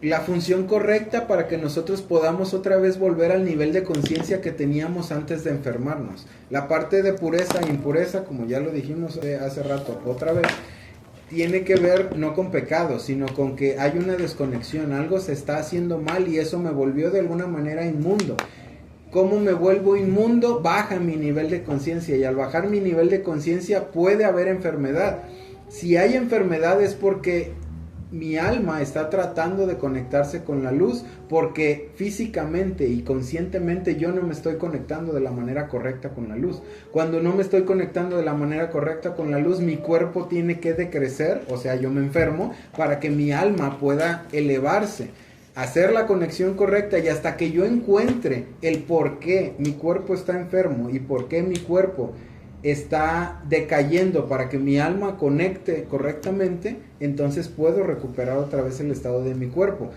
La función correcta para que nosotros podamos otra vez volver al nivel de conciencia que teníamos antes de enfermarnos. La parte de pureza e impureza, como ya lo dijimos hace rato otra vez, tiene que ver no con pecado, sino con que hay una desconexión, algo se está haciendo mal y eso me volvió de alguna manera inmundo. ¿Cómo me vuelvo inmundo? Baja mi nivel de conciencia, y al bajar mi nivel de conciencia puede haber enfermedad. Si hay enfermedad es porque mi alma está tratando de conectarse con la luz, porque físicamente y conscientemente yo no me estoy conectando de la manera correcta con la luz. Cuando no me estoy conectando de la manera correcta con la luz, mi cuerpo tiene que decrecer, o sea, yo me enfermo, para que mi alma pueda elevarse, hacer la conexión correcta, y hasta que yo encuentre el por qué mi cuerpo está enfermo y por qué mi cuerpo está decayendo, para que mi alma conecte correctamente, entonces puedo recuperar otra vez el estado de mi cuerpo.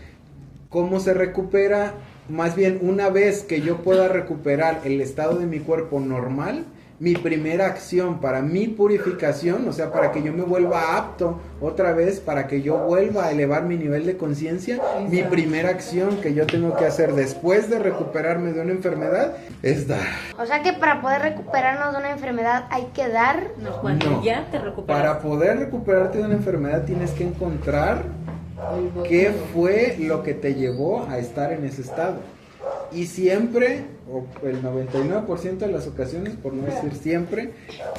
¿Cómo se recupera? Más bien, una vez que yo pueda recuperar el estado de mi cuerpo normal, mi primera acción para mi purificación, o sea, para que yo me vuelva apto otra vez, para que yo vuelva a elevar mi nivel de conciencia, mi primera acción que yo tengo que hacer después de recuperarme de una enfermedad es dar. O sea que para poder recuperarnos de una enfermedad hay que dar. No, cuando No. ya te recuperas. Para poder recuperarte de una enfermedad tienes que encontrar qué fue lo que te llevó a estar en ese estado. Y siempre, o el 99% de las ocasiones, por no decir siempre,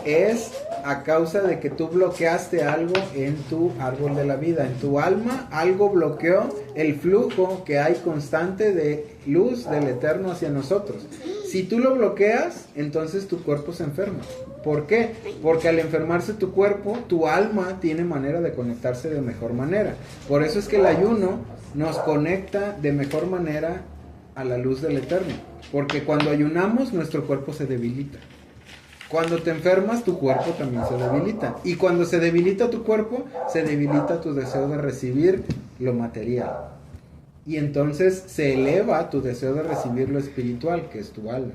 es a causa de que tú bloqueaste algo en tu árbol de la vida, en tu alma, algo bloqueó el flujo que hay constante de luz del Eterno hacia nosotros. Si tú lo bloqueas, entonces tu cuerpo se enferma. ¿Por qué? Porque al enfermarse tu cuerpo, tu alma tiene manera de conectarse de mejor manera. Por eso es que el ayuno nos conecta de mejor manera a la luz del Eterno, porque cuando ayunamos nuestro cuerpo se debilita. Cuando te enfermas tu cuerpo también se debilita, y cuando se debilita tu cuerpo se debilita tu deseo de recibir lo material, y entonces se eleva tu deseo de recibir lo espiritual, que es tu alma.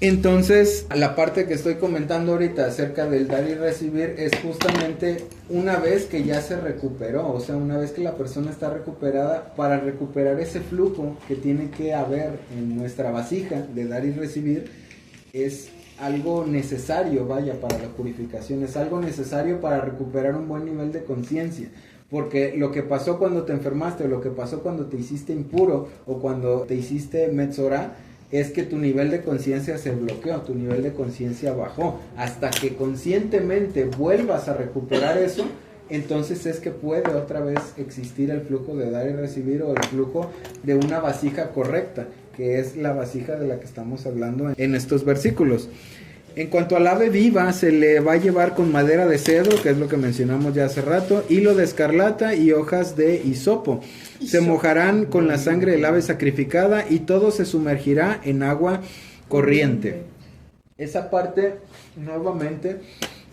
Entonces, la parte que estoy comentando ahorita acerca del dar y recibir es justamente una vez que ya se recuperó, o sea, una vez que la persona está recuperada, para recuperar ese flujo que tiene que haber en nuestra vasija de dar y recibir, es algo necesario, vaya, para la purificación, es algo necesario para recuperar un buen nivel de conciencia. Porque lo que pasó cuando te enfermaste, o lo que pasó cuando te hiciste impuro, o cuando te hiciste metzorá, es que tu nivel de conciencia se bloqueó, tu nivel de conciencia bajó. Hasta que conscientemente vuelvas a recuperar eso, entonces es que puede otra vez existir el flujo de dar y recibir, o el flujo de una vasija correcta, que es la vasija de la que estamos hablando en estos versículos. En cuanto al ave viva, se le va a llevar con madera de cedro, que es lo que mencionamos ya hace rato, hilo de escarlata y hojas de hisopo. Se mojarán con la sangre del ave sacrificada y todo se sumergirá en agua corriente. Esa parte, nuevamente,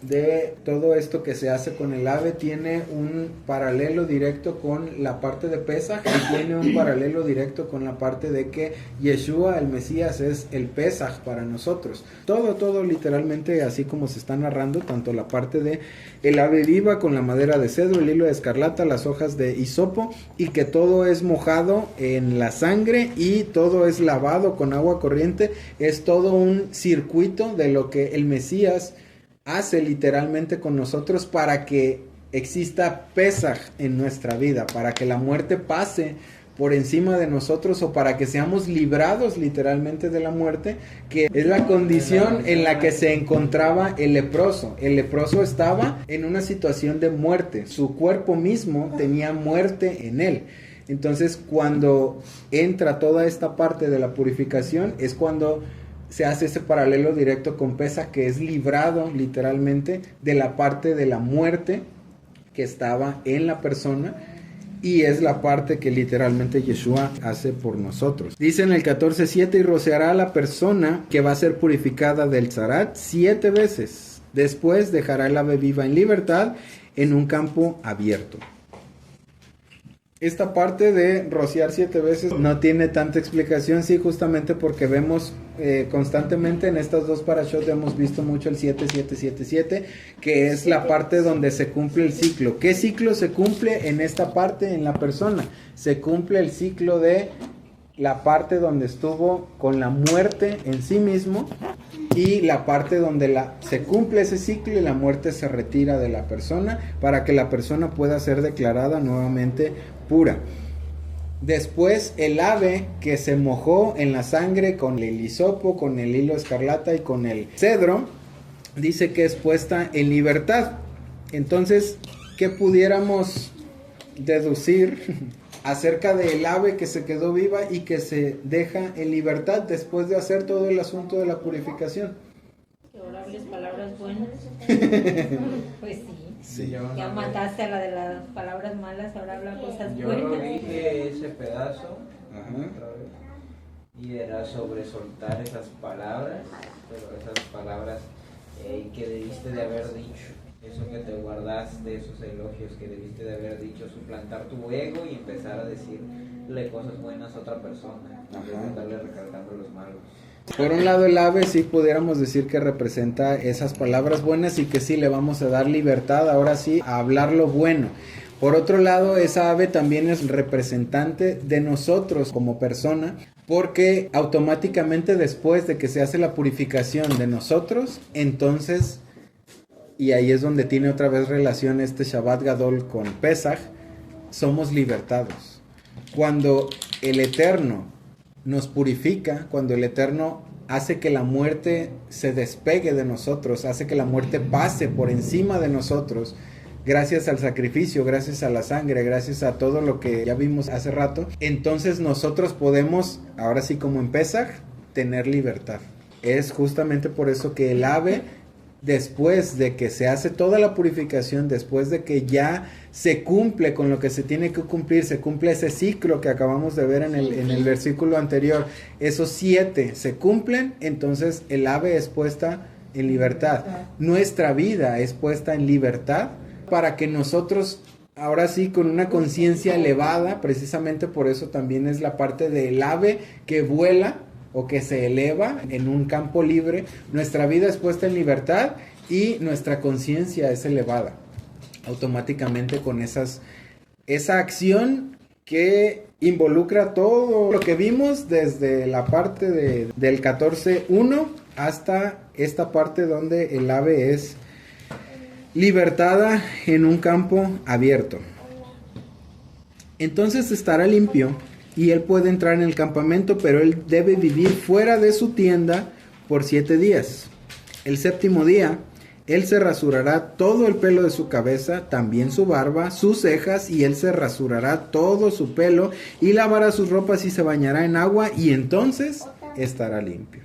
de todo esto que se hace con el ave tiene un paralelo directo con la parte de Pesaj, y tiene un paralelo directo con la parte de que Yeshua, el Mesías, es el Pesaj para nosotros. Todo literalmente así como se está narrando, tanto la parte de el ave viva con la madera de cedro, el hilo de escarlata, las hojas de hisopo, y que todo es mojado en la sangre y todo es lavado con agua corriente. Es todo un circuito de lo que el Mesías hace literalmente con nosotros para que exista Pesaj en nuestra vida, para que la muerte pase por encima de nosotros, o para que seamos librados literalmente de la muerte, que es la condición en la que se encontraba el leproso. El leproso estaba en una situación de muerte, su cuerpo mismo tenía muerte en él. Entonces, cuando entra toda esta parte de la purificación, es cuando se hace ese paralelo directo con Pesaj, que es librado literalmente de la parte de la muerte que estaba en la persona, y es la parte que literalmente Yeshua hace por nosotros. Dice en el 14:7, y rociará a la persona que va a ser purificada del zarat 7 veces. Después dejará el ave viva en libertad en un campo abierto. Esta parte de rociar 7 veces no tiene tanta explicación, sí, justamente porque vemos constantemente en estas dos parashot, hemos visto mucho el 7-7-7-7, que es la parte donde se cumple el ciclo. ¿Qué ciclo se cumple en esta parte en la persona? Se cumple el ciclo de la parte donde estuvo con la muerte en sí mismo, y la parte donde se cumple ese ciclo y la muerte se retira de la persona para que la persona pueda ser declarada nuevamente pura. Después el ave que se mojó en la sangre con el hisopo, con el hilo escarlata y con el cedro, dice que es puesta en libertad. Entonces, ¿qué pudiéramos deducir acerca del ave que se quedó viva y que se deja en libertad después de hacer todo el asunto de la purificación? Que ahora hables palabras buenas. Pues sí. Sí. Ya mataste a la de las palabras malas, ahora habla cosas Yo buenas. lo dije ese pedazo, Ajá. otra vez, y era sobre soltar esas palabras, pero esas palabras que debiste de haber dicho, eso que te guardaste, esos elogios que debiste de haber dicho, suplantar tu ego y empezar a decirle cosas buenas a otra persona, en vez de andarle recalcando los malos. Por un lado el ave sí pudiéramos decir que representa esas palabras buenas y que sí le vamos a dar libertad ahora sí a hablar lo bueno. Por otro lado, esa ave también es representante de nosotros como persona, porque automáticamente después de que se hace la purificación de nosotros, entonces, y ahí es donde tiene otra vez relación este Shabbat Gadol con Pesaj, somos libertados. Cuando el Eterno nos purifica, cuando el Eterno hace que la muerte se despegue de nosotros, hace que la muerte pase por encima de nosotros, gracias al sacrificio, gracias a la sangre, gracias a todo lo que ya vimos hace rato, entonces nosotros podemos, ahora sí como en Pesaj, tener libertad. Es justamente por eso que el ave, después de que se hace toda la purificación, después de que ya se cumple con lo que se tiene que cumplir, se cumple ese ciclo que acabamos de ver en el versículo anterior, esos 7 se cumplen, entonces el ave es puesta en libertad. Nuestra vida es puesta en libertad para que nosotros, ahora sí, con una conciencia elevada, precisamente por eso también es la parte del ave que vuela o que se eleva en un campo libre, nuestra vida es puesta en libertad y nuestra conciencia es elevada automáticamente con esa acción que involucra todo lo que vimos desde la parte del 14.1 hasta esta parte donde el ave es libertada en un campo abierto. Entonces estará limpio y él puede entrar en el campamento, pero él debe vivir fuera de su tienda por 7 días. El 7º día, él se rasurará todo el pelo de su cabeza, también su barba, sus cejas, y él se rasurará todo su pelo y lavará sus ropas y se bañará en agua, y entonces estará limpio.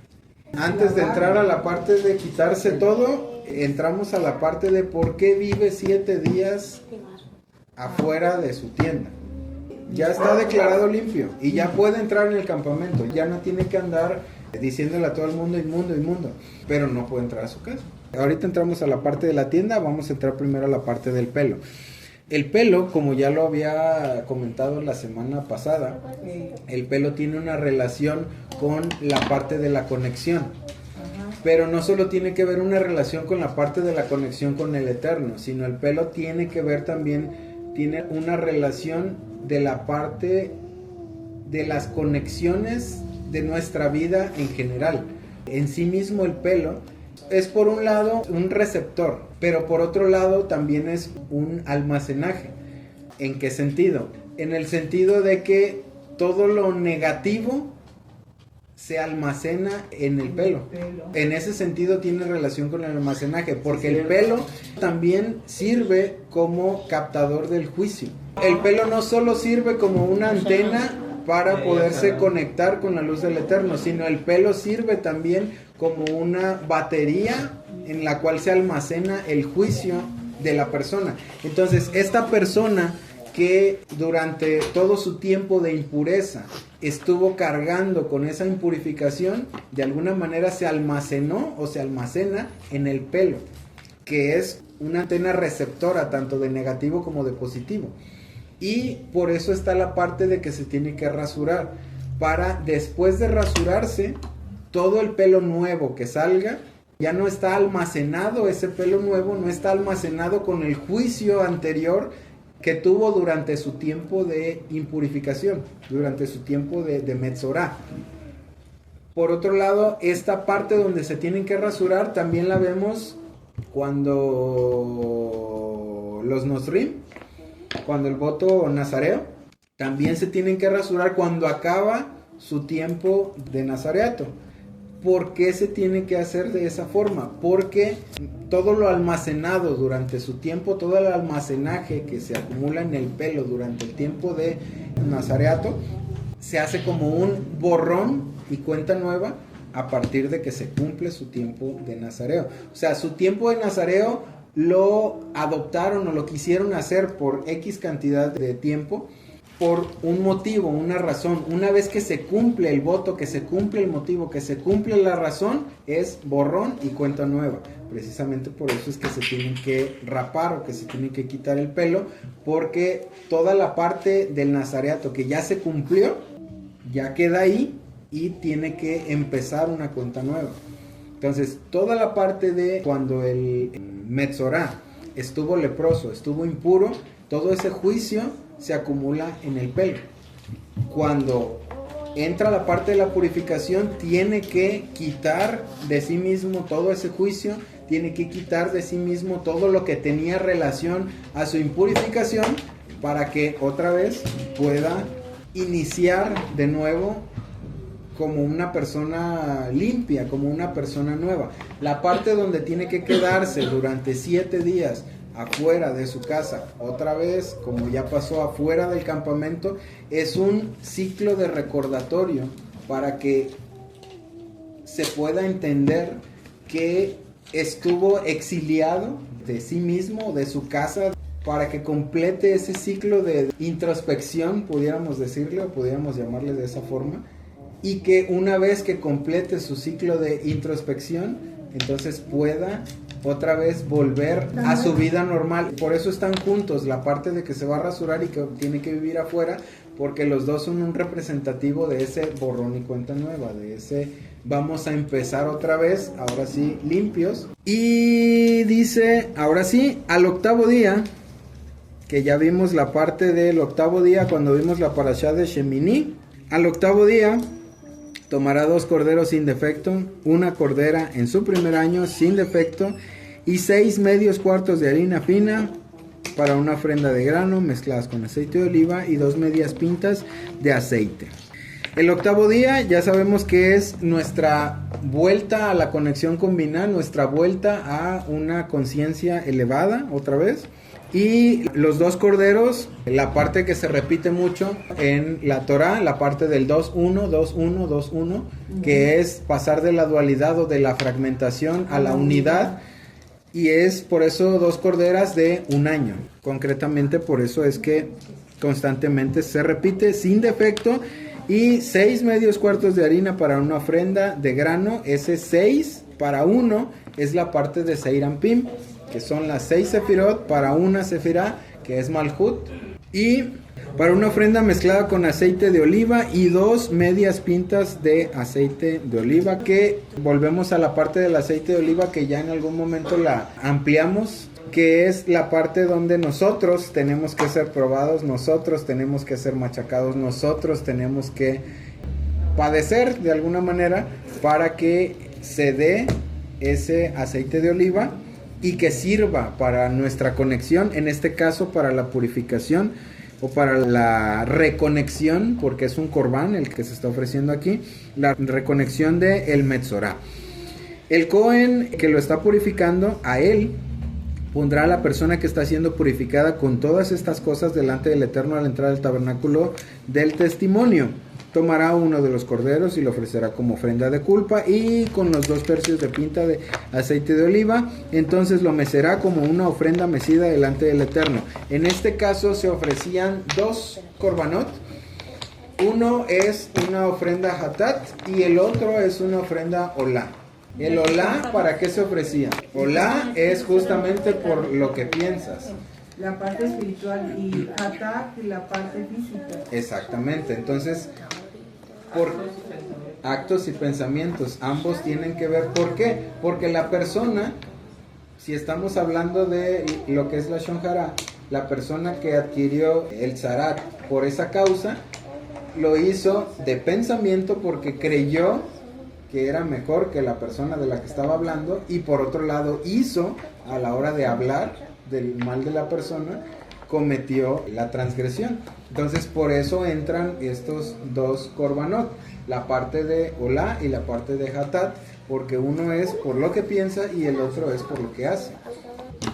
Antes de entrar a la parte de quitarse todo, entramos a la parte de por qué vive 7 días afuera de su tienda. Ya está declarado limpio y ya puede entrar en el campamento, ya no tiene que andar diciéndole a todo el mundo inmundo, inmundo, pero no puede entrar a su casa. Ahorita entramos a la parte de la tienda, vamos a entrar primero a la parte del pelo. El pelo, como ya lo había comentado la semana pasada, el pelo tiene una relación con la parte de la conexión. Pero no solo tiene que ver una relación con la parte de la conexión con el Eterno, sino el pelo tiene que ver también, tiene una relación de la parte de las conexiones de nuestra vida en general. En sí mismo el pelo es por un lado un receptor, pero por otro lado también es un almacenaje. ¿En qué sentido? En el sentido de que todo lo negativo se almacena en el pelo. En ese sentido tiene relación con el almacenaje, porque el pelo también sirve como captador del juicio. El pelo no solo sirve como una antena para poderse conectar con la luz del Eterno, sino el pelo sirve también como una batería en la cual se almacena el juicio de la persona. Entonces, esta persona que durante todo su tiempo de impureza estuvo cargando con esa impurificación, de alguna manera se almacenó o se almacena en el pelo, que es una antena receptora tanto de negativo como de positivo. Y por eso está la parte de que se tiene que rasurar, para después de rasurarse, todo el pelo nuevo que salga, ya no está almacenado, ese pelo nuevo no está almacenado con el juicio anterior que tuvo durante su tiempo de impurificación, durante su tiempo de Metzorá. Por otro lado, esta parte donde se tienen que rasurar también la vemos cuando los Nosrim, cuando el voto nazareo, también se tienen que rasurar cuando acaba su tiempo de nazareato. ¿Por qué se tiene que hacer de esa forma? Porque todo lo almacenado durante su tiempo, todo el almacenaje que se acumula en el pelo durante el tiempo de nazareato, se hace como un borrón y cuenta nueva a partir de que se cumple su tiempo de nazareo. O sea, su tiempo de nazareo lo adoptaron o lo quisieron hacer por X cantidad de tiempo, por un motivo, una razón. Una vez que se cumple el voto, que se cumple el motivo, que se cumple la razón, es borrón y cuenta nueva. Precisamente por eso es que se tienen que rapar o que se tienen que quitar el pelo, porque toda la parte del nazareato que ya se cumplió, ya queda ahí y tiene que empezar una cuenta nueva. Entonces, toda la parte de cuando el Metzorá estuvo leproso, estuvo impuro, todo ese juicio se acumula en el pelo. Cuando entra la parte de la purificación, tiene que quitar de sí mismo todo ese juicio, tiene que quitar de sí mismo todo lo que tenía relación a su impurificación, para que otra vez pueda iniciar de nuevo como una persona limpia, como una persona nueva. La parte donde tiene que quedarse durante 7 días afuera de su casa, otra vez, como ya pasó afuera del campamento, es un ciclo de recordatorio para que se pueda entender que estuvo exiliado de sí mismo, de su casa, para que complete ese ciclo de introspección, pudiéramos decirle, o pudiéramos llamarle de esa forma, y que una vez que complete su ciclo de introspección, entonces pueda otra vez volver a su vida normal. Por eso están juntos, la parte de que se va a rasurar y que tiene que vivir afuera, porque los dos son un representativo de ese borrón y cuenta nueva, de ese vamos a empezar otra vez, ahora sí, limpios. Y dice, ahora sí, al octavo día, que ya vimos la parte del octavo día cuando vimos la parashá de Shemini, al octavo día tomará 2 corderos sin defecto, una cordera en su primer año sin defecto y 6 medios cuartos de harina fina para una ofrenda de grano mezcladas con aceite de oliva y 2 medias pintas de aceite. El octavo día ya sabemos que es nuestra vuelta a la conexión con Binah, nuestra vuelta a una conciencia elevada otra vez. Y los 2 corderos, la parte que se repite mucho en la Torah, la parte del 2-1, 2-1, 2-1, que es pasar de la dualidad o de la fragmentación a la unidad. Y es por eso 2 corderas de 1 año. Concretamente por eso es que constantemente se repite sin defecto. Y 6 medios cuartos de harina para una ofrenda de grano. Ese 6 para 1 es la parte de Seir Anpim, que son las 6 sefirot para una sefirá, que es Malhut, y para una ofrenda mezclada con aceite de oliva y 2 medias pintas de aceite de oliva, que volvemos a la parte del aceite de oliva que ya en algún momento la ampliamos, que es la parte donde nosotros tenemos que ser probados, nosotros tenemos que ser machacados, nosotros tenemos que padecer de alguna manera para que se dé ese aceite de oliva y que sirva para nuestra conexión, en este caso para la purificación o para la reconexión, porque es un corbán el que se está ofreciendo aquí, la reconexión de el Metzorá. El Cohen que lo está purificando, a él pondrá a la persona que está siendo purificada con todas estas cosas delante del Eterno a la entrada del tabernáculo del testimonio. Tomará uno de los corderos y lo ofrecerá como ofrenda de culpa y con los 2 tercios de pinta de aceite de oliva, entonces lo mecerá como una ofrenda mecida delante del Eterno. En este caso se ofrecían 2 korbanot, uno es una ofrenda hatat y el otro es una ofrenda olá. El olá, ¿para qué se ofrecía? Olá es justamente por lo que piensas. La parte espiritual y hatat la parte física. Exactamente, entonces por actos y pensamientos, ambos tienen que ver. ¿Por qué? Porque la persona, si estamos hablando de lo que es la Lashon Hara, la persona que adquirió el Zarat por esa causa, lo hizo de pensamiento porque creyó que era mejor que la persona de la que estaba hablando, y por otro lado hizo, a la hora de hablar del mal de la persona, cometió la transgresión. Entonces por eso entran estos 2 korbanot, la parte de olá y la parte de hatat, porque uno es por lo que piensa y el otro es por lo que hace.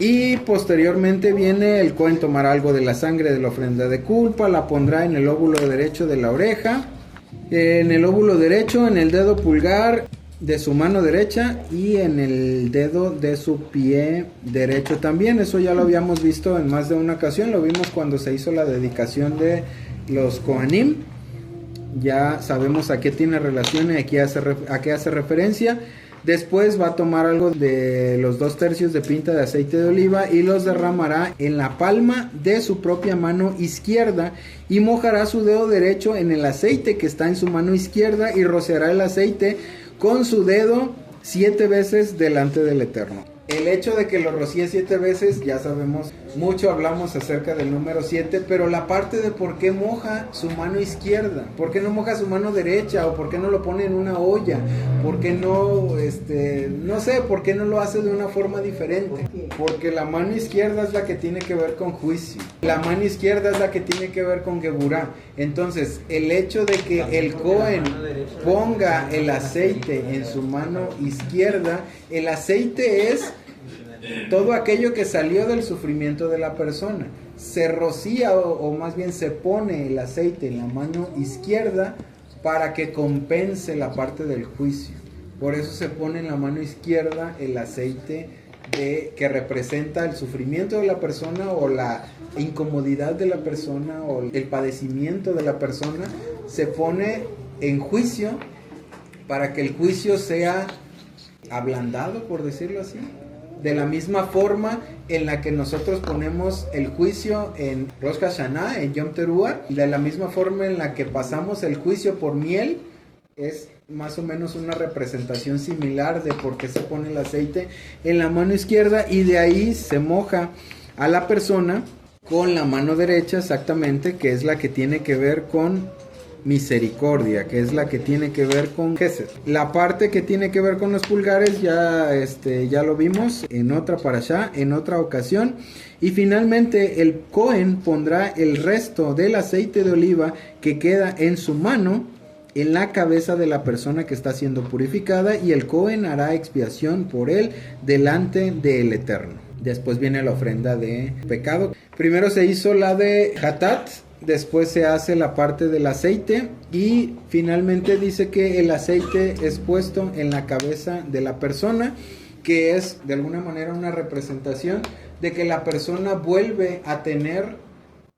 Y posteriormente viene el Cohen, tomará algo de la sangre de la ofrenda de culpa, la pondrá en el óvulo derecho de la oreja, en el óvulo derecho, en el dedo pulgar de su mano derecha y en el dedo de su pie derecho también. Eso ya lo habíamos visto en más de una ocasión, lo vimos cuando se hizo la dedicación de los Kohanim. Ya sabemos a qué tiene relación y a qué hace referencia. Después va a tomar algo de los 2 tercios de pinta de aceite de oliva y los derramará en la palma de su propia mano izquierda y mojará su dedo derecho en el aceite que está en su mano izquierda y rociará el aceite con su dedo 7 veces delante del Eterno. El hecho de que lo rocíe 7 veces, ya sabemos, mucho hablamos acerca del número 7, pero la parte de por qué moja su mano izquierda, por qué no moja su mano derecha, o por qué no lo pone en una olla, por qué no, no sé, por qué no lo hace de una forma diferente. Porque la mano izquierda es la que tiene que ver con juicio, la mano izquierda es la que tiene que ver con Geburá. Entonces, el hecho de que el Cohen ponga el aceite en su mano izquierda, el aceite es todo aquello que salió del sufrimiento de la persona. Se rocía o más bien se pone el aceite en la mano izquierda para que compense la parte del juicio. Por eso se pone en la mano izquierda el aceite que representa el sufrimiento de la persona, o la incomodidad de la persona, o el padecimiento de la persona. Se pone en juicio para que el juicio sea ablandado, por decirlo así. De la misma forma en la que nosotros ponemos el juicio en Rosh Hashanah, en Yom Teruah, de la misma forma en la que pasamos el juicio por miel, es más o menos una representación similar de por qué se pone el aceite en la mano izquierda, y de ahí se moja a la persona con la mano derecha, exactamente, que es la que tiene que ver con misericordia, que es la que tiene que ver con Gesed. La parte que tiene que ver con los pulgares ya lo vimos en otra parashá, en otra ocasión. Y finalmente el Cohen pondrá el resto del aceite de oliva que queda en su mano en la cabeza de la persona que está siendo purificada, y el Cohen hará expiación por él delante del Eterno. Después viene la ofrenda de pecado. Primero se hizo la de Hatat, después se hace la parte del aceite, y finalmente dice que el aceite es puesto en la cabeza de la persona, que es de alguna manera una representación de que la persona vuelve a tener,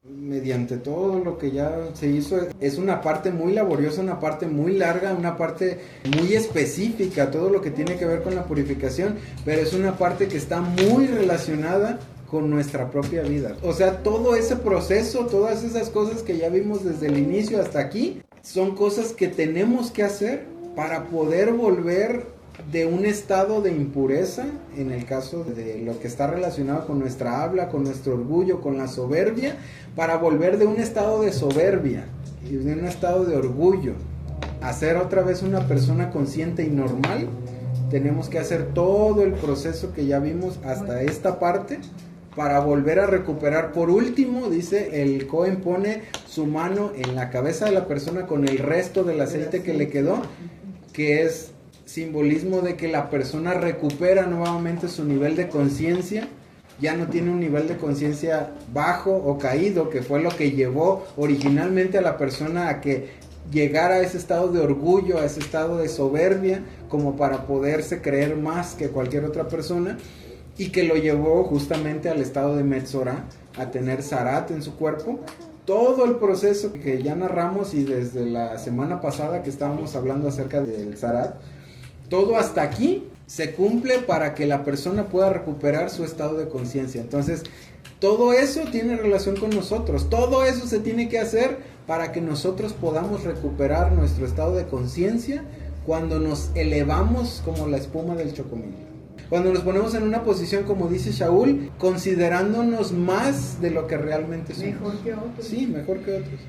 mediante todo lo que ya se hizo, es una parte muy laboriosa, una parte muy larga, una parte muy específica, todo lo que tiene que ver con la purificación, pero es una parte que está muy relacionada con nuestra propia vida. O sea, todo ese proceso, todas esas cosas que ya vimos desde el inicio hasta aquí, son cosas que tenemos que hacer para poder volver de un estado de impureza, en el caso de lo que está relacionado con nuestra habla, con nuestro orgullo, con la soberbia, para volver de un estado de soberbia y de un estado de orgullo a ser otra vez una persona consciente y normal. Tenemos que hacer todo el proceso que ya vimos hasta esta parte para volver a recuperar. Por último, dice, el Cohen pone su mano en la cabeza de la persona con el resto del aceite que le quedó, que es simbolismo de que la persona recupera nuevamente su nivel de conciencia. Ya no tiene un nivel de conciencia bajo o caído, que fue lo que llevó originalmente a la persona a que llegara a ese estado de orgullo, a ese estado de soberbia, como para poderse creer más que cualquier otra persona, y que lo llevó justamente al estado de Metzorah, a tener Zarat en su cuerpo. Todo el proceso que ya narramos, y desde la semana pasada que estábamos hablando acerca del Zarat, todo hasta aquí se cumple para que la persona pueda recuperar su estado de conciencia. Entonces, todo eso tiene relación con nosotros. Todo eso se tiene que hacer para que nosotros podamos recuperar nuestro estado de conciencia cuando nos elevamos como la espuma del chocomil. Cuando nos ponemos en una posición, como dice Shaul, considerándonos más de lo que realmente somos. Mejor que otros. Sí, mejor que otros.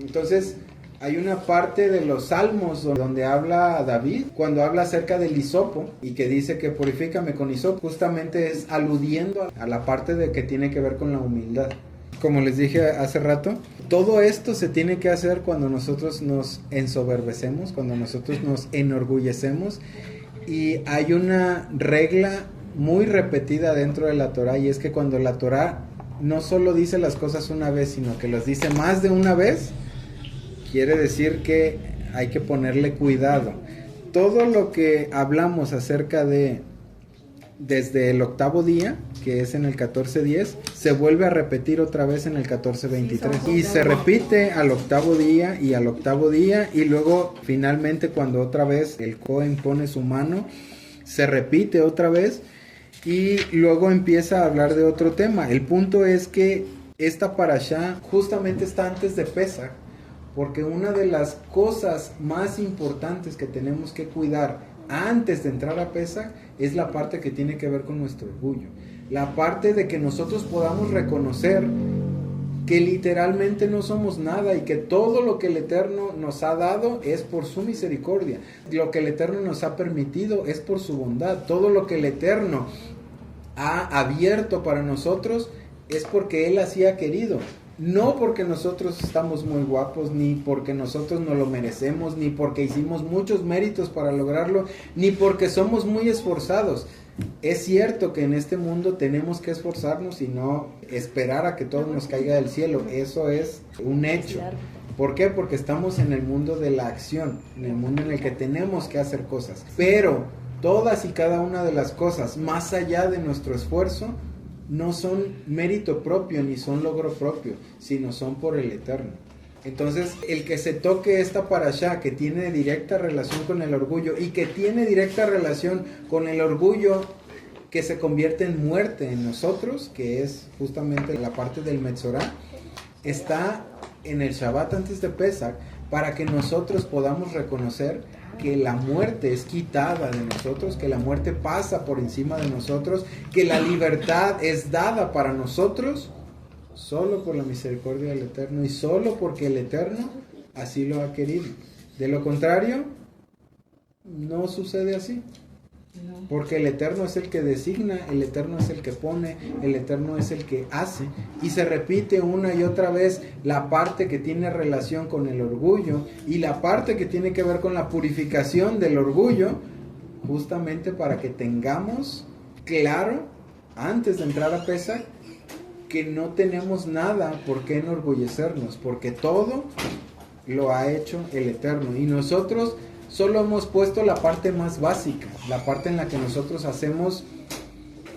Entonces, hay una parte de los Salmos donde habla David, cuando habla acerca del hisopo, y que dice que purifícame con hisopo, justamente es aludiendo a la parte de que tiene que ver con la humildad. Como les dije hace rato, todo esto se tiene que hacer cuando nosotros nos ensoberbecemos, cuando nosotros nos enorgullecemos. Y hay una regla muy repetida dentro de la Torah, y es que cuando la Torah no solo dice las cosas una vez, sino que las dice más de una vez, quiere decir que hay que ponerle cuidado. Todo lo que hablamos acerca de desde el octavo día, que es en el 14:10, se vuelve a repetir otra vez en el 14:23, y se repite al octavo día y al octavo día, y luego finalmente cuando otra vez el Cohen pone su mano, se repite otra vez, y luego empieza a hablar de otro tema. El punto es que esta parashá justamente está antes de Pesach, porque una de las cosas más importantes que tenemos que cuidar antes de entrar a Pesach es la parte que tiene que ver con nuestro orgullo. la parte de que nosotros podamos reconocer que literalmente no somos nada y que todo lo que el Eterno nos ha dado es por su misericordia. Lo que el Eterno nos ha permitido es por su bondad. Todo lo que el Eterno ha abierto para nosotros es porque Él así ha querido. No porque nosotros estamos muy guapos, ni porque nosotros no lo merecemos, ni porque hicimos muchos méritos para lograrlo, ni porque somos muy esforzados. Es cierto que en este mundo tenemos que esforzarnos y no esperar a que todo nos caiga del cielo. Eso es un hecho. ¿Por qué? Porque estamos en el mundo de la acción, en el mundo en el que tenemos que hacer cosas. Pero todas y cada una de las cosas, más allá de nuestro esfuerzo, no son mérito propio ni son logro propio, sino son por el Eterno. Entonces, el que se toque esta parashá, que tiene directa relación con el orgullo y que tiene directa relación con el orgullo que se convierte en muerte en nosotros, que es justamente la parte del Metzorá, está en el Shabbat antes de Pesach, para que nosotros podamos reconocer que la muerte es quitada de nosotros, que la muerte pasa por encima de nosotros, que la libertad es dada para nosotros solo por la misericordia del Eterno y solo porque el Eterno así lo ha querido. De lo contrario, no sucede así. Porque el Eterno es el que designa, el Eterno es el que pone, el Eterno es el que hace. Y se repite una y otra vez la parte que tiene relación con el orgullo y la parte que tiene que ver con la purificación del orgullo, justamente para que tengamos claro, antes de entrar a Pesach, que no tenemos nada por qué enorgullecernos, porque todo lo ha hecho el Eterno. Y nosotros solo hemos puesto la parte más básica, la parte en la que nosotros hacemos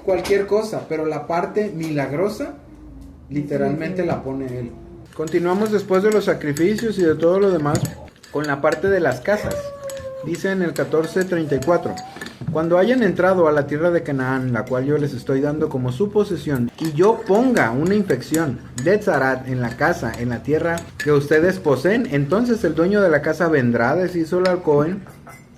cualquier cosa, pero la parte milagrosa literalmente la pone Él. Continuamos después de los sacrificios y de todo lo demás con la parte de las casas. Dice en el 14:34: cuando hayan entrado a la tierra de Canaán, la cual yo les estoy dando como su posesión, y yo ponga una infección de tzarat en la casa, en la tierra que ustedes poseen, entonces el dueño de la casa vendrá a decírselo al Cohen: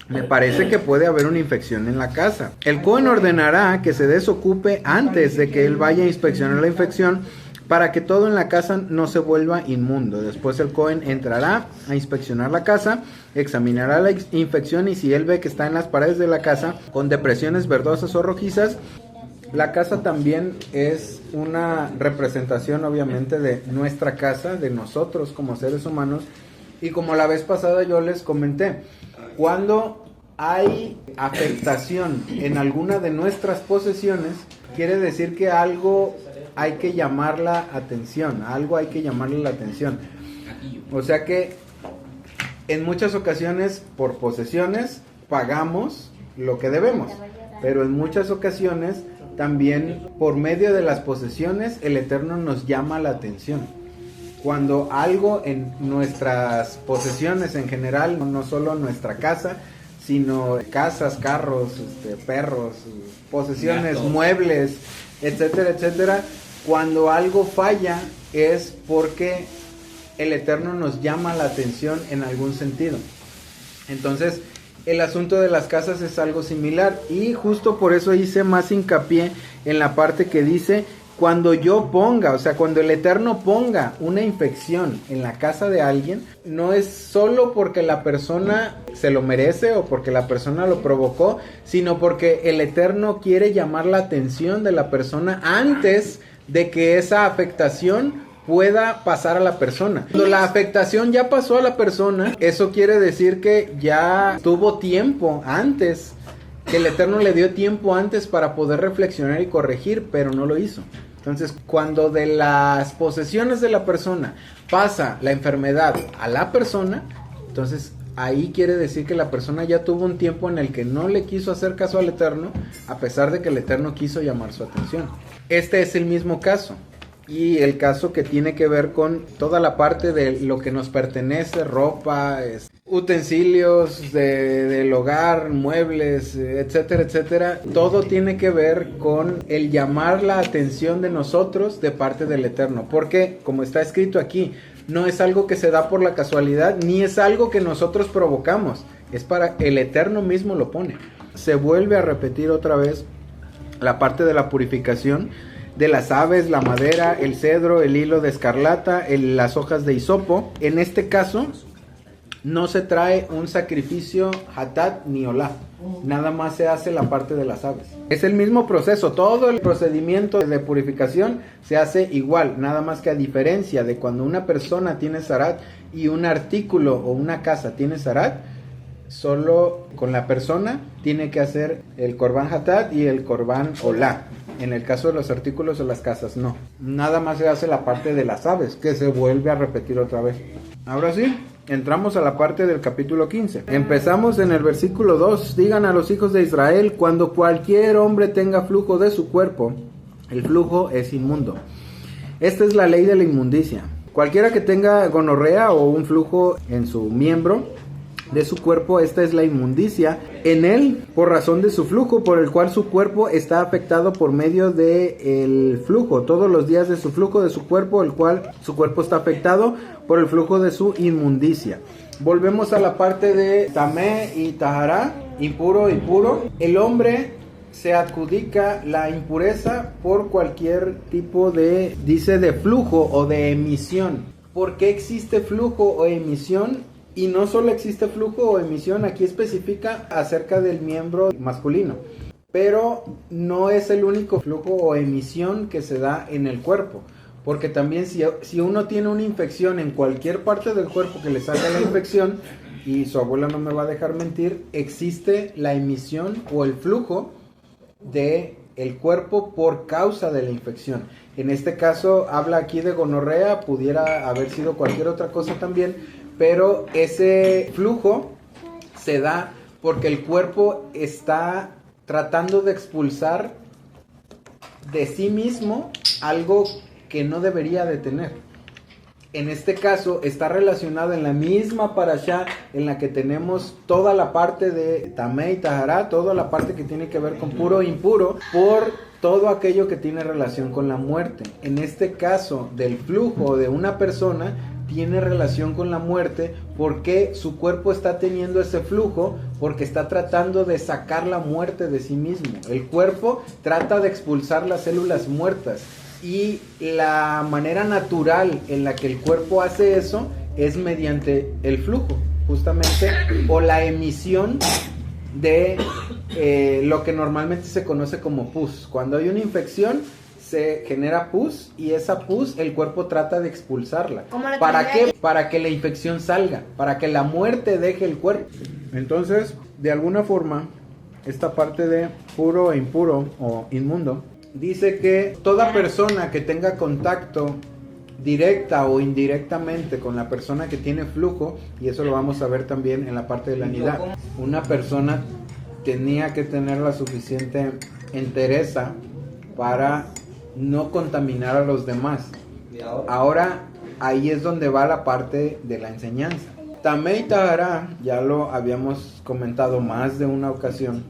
me parece que puede haber una infección en la casa. El Cohen ordenará que se desocupe antes de que él vaya a inspeccionar la infección, para que todo en la casa no se vuelva inmundo. Después el Cohen entrará a inspeccionar la casa, examinará la infección, y si él ve que está en las paredes de la casa con depresiones verdosas o rojizas, la casa también es una representación obviamente de nuestra casa, de nosotros como seres humanos. Y como la vez pasada yo les comenté, cuando hay afectación en alguna de nuestras posesiones, quiere decir que algo hay que llamar la atención, algo hay que llamarle la atención. O sea que en muchas ocasiones por posesiones pagamos lo que debemos, pero en muchas ocasiones también por medio de las posesiones el Eterno nos llama la atención. Cuando algo en nuestras posesiones en general, no solo nuestra casa, sino casas, carros, perros, posesiones, muebles, etcétera, etcétera, cuando algo falla es porque el Eterno nos llama la atención en algún sentido. Entonces, el asunto de las casas es algo similar, y justo por eso hice más hincapié en la parte que dice: cuando yo ponga, o sea, cuando el Eterno ponga una infección en la casa de alguien, no es solo porque la persona se lo merece o porque la persona lo provocó, sino porque el Eterno quiere llamar la atención de la persona antes de que esa afectación pueda pasar a la persona. Cuando la afectación ya pasó a la persona, eso quiere decir que ya tuvo tiempo antes, que el Eterno le dio tiempo antes para poder reflexionar y corregir, pero no lo hizo. Entonces, cuando de las posesiones de la persona pasa la enfermedad a la persona, entonces ahí quiere decir que la persona ya tuvo un tiempo en el que no le quiso hacer caso al Eterno, a pesar de que el Eterno quiso llamar su atención. Este es el mismo caso, y el caso que tiene que ver con toda la parte de lo que nos pertenece: ropa, utensilios del hogar, muebles, etcétera, etcétera. Todo tiene que ver con el llamar la atención de nosotros de parte del Eterno, porque como está escrito aquí, no es algo que se da por la casualidad, ni es algo que nosotros provocamos, es para el Eterno mismo lo pone. Se vuelve a repetir otra vez la parte de la purificación de las aves, la madera, el cedro, el hilo de escarlata, las hojas de hisopo. En este caso no se trae un sacrificio hatat ni olá, nada más se hace la parte de las aves. Es el mismo proceso, todo el procedimiento de purificación se hace igual, nada más que a diferencia de cuando una persona tiene zarat y un artículo o una casa tiene zarat, solo con la persona tiene que hacer el corbán hatat y el corbán olá. En el caso de los artículos o las casas no, nada más se hace la parte de las aves, que se vuelve a repetir otra vez. Ahora sí, entramos a la parte del capítulo 15. Empezamos en el versículo 2. Digan a los hijos de Israel: cuando cualquier hombre tenga flujo de su cuerpo, el flujo es inmundo. Esta es la ley de la inmundicia. Cualquiera que tenga gonorrea o un flujo en su miembro de su cuerpo, esta es la inmundicia en él por razón de su flujo, por el cual su cuerpo está afectado por medio del flujo, todos los días de su flujo de su cuerpo, el cual su cuerpo está afectado por el flujo de su inmundicia. Volvemos a la parte de tamé y tahará, impuro y puro. El hombre se adjudica la impureza por cualquier tipo de, dice, de flujo o de emisión. ¿Por qué existe flujo o emisión? Y no solo existe flujo o emisión, aquí especifica acerca del miembro masculino, pero no es el único flujo o emisión que se da en el cuerpo, porque también si uno tiene una infección en cualquier parte del cuerpo que le salga la infección, y su abuela no me va a dejar mentir, existe la emisión o el flujo de el cuerpo por causa de la infección. En este caso habla aquí de gonorrea, pudiera haber sido cualquier otra cosa también, pero ese flujo se da porque el cuerpo está tratando de expulsar de sí mismo algo que no debería de tener. En este caso está relacionado en la misma parashá en la que tenemos toda la parte de tamé y tahará, toda la parte que tiene que ver con puro e impuro, por todo aquello que tiene relación con la muerte. En este caso del flujo de una persona tiene relación con la muerte porque su cuerpo está teniendo ese flujo porque está tratando de sacar la muerte de sí mismo. El cuerpo trata de expulsar las células muertas y la manera natural en la que el cuerpo hace eso es mediante el flujo, justamente, o la emisión de lo que normalmente se conoce como pus. Cuando hay una infección se genera pus y esa pus el cuerpo trata de expulsarla. ¿Para qué? Para que la infección salga, para que la muerte deje el cuerpo. Entonces, de alguna forma, esta parte de puro e impuro o inmundo dice que toda persona que tenga contacto directa o indirectamente con la persona que tiene flujo, y eso lo vamos a ver también en la parte de la nidá, una persona tenía que tener la suficiente entereza para no contaminar a los demás. Ahora ahí es donde va la parte de la enseñanza. Tamé y tahará, ya lo habíamos comentado más de una ocasión,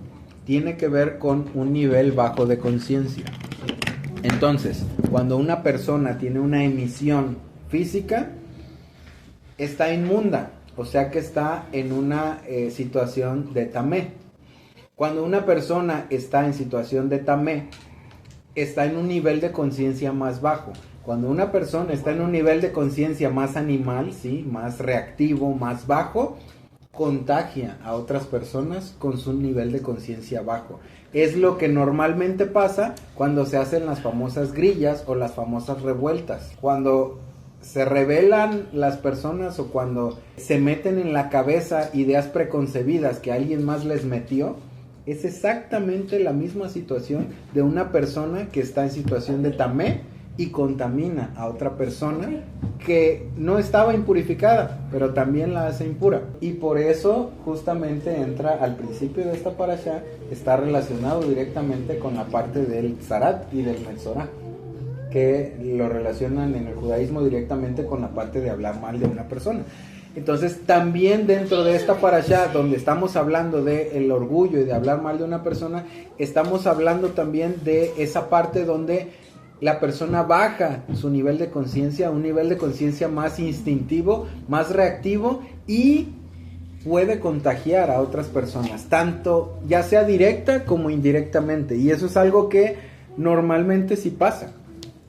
tiene que ver con un nivel bajo de conciencia. Entonces, cuando una persona tiene una emisión física, está inmunda, o sea que está en una situación de tamé. Cuando una persona está en situación de tamé, está en un nivel de conciencia más bajo. Cuando una persona está en un nivel de conciencia más animal, ¿sí?, más reactivo, más bajo, contagia a otras personas con su nivel de conciencia bajo. Es lo que normalmente pasa cuando se hacen las famosas grillas o las famosas revueltas. Cuando se rebelan las personas o cuando se meten en la cabeza ideas preconcebidas que alguien más les metió, es exactamente la misma situación de una persona que está en situación de tamé y contamina a otra persona que no estaba impurificada, pero también la hace impura. Y por eso justamente entra al principio de esta parashá, está relacionado directamente con la parte del zarat y del metzorá, que lo relacionan en el judaísmo directamente con la parte de hablar mal de una persona. Entonces también dentro de esta parashá donde estamos hablando del orgullo y de hablar mal de una persona, estamos hablando también de esa parte donde la persona baja su nivel de conciencia a un nivel de conciencia más instintivo, más reactivo, y puede contagiar a otras personas, tanto ya sea directa como indirectamente, y eso es algo que normalmente sí pasa.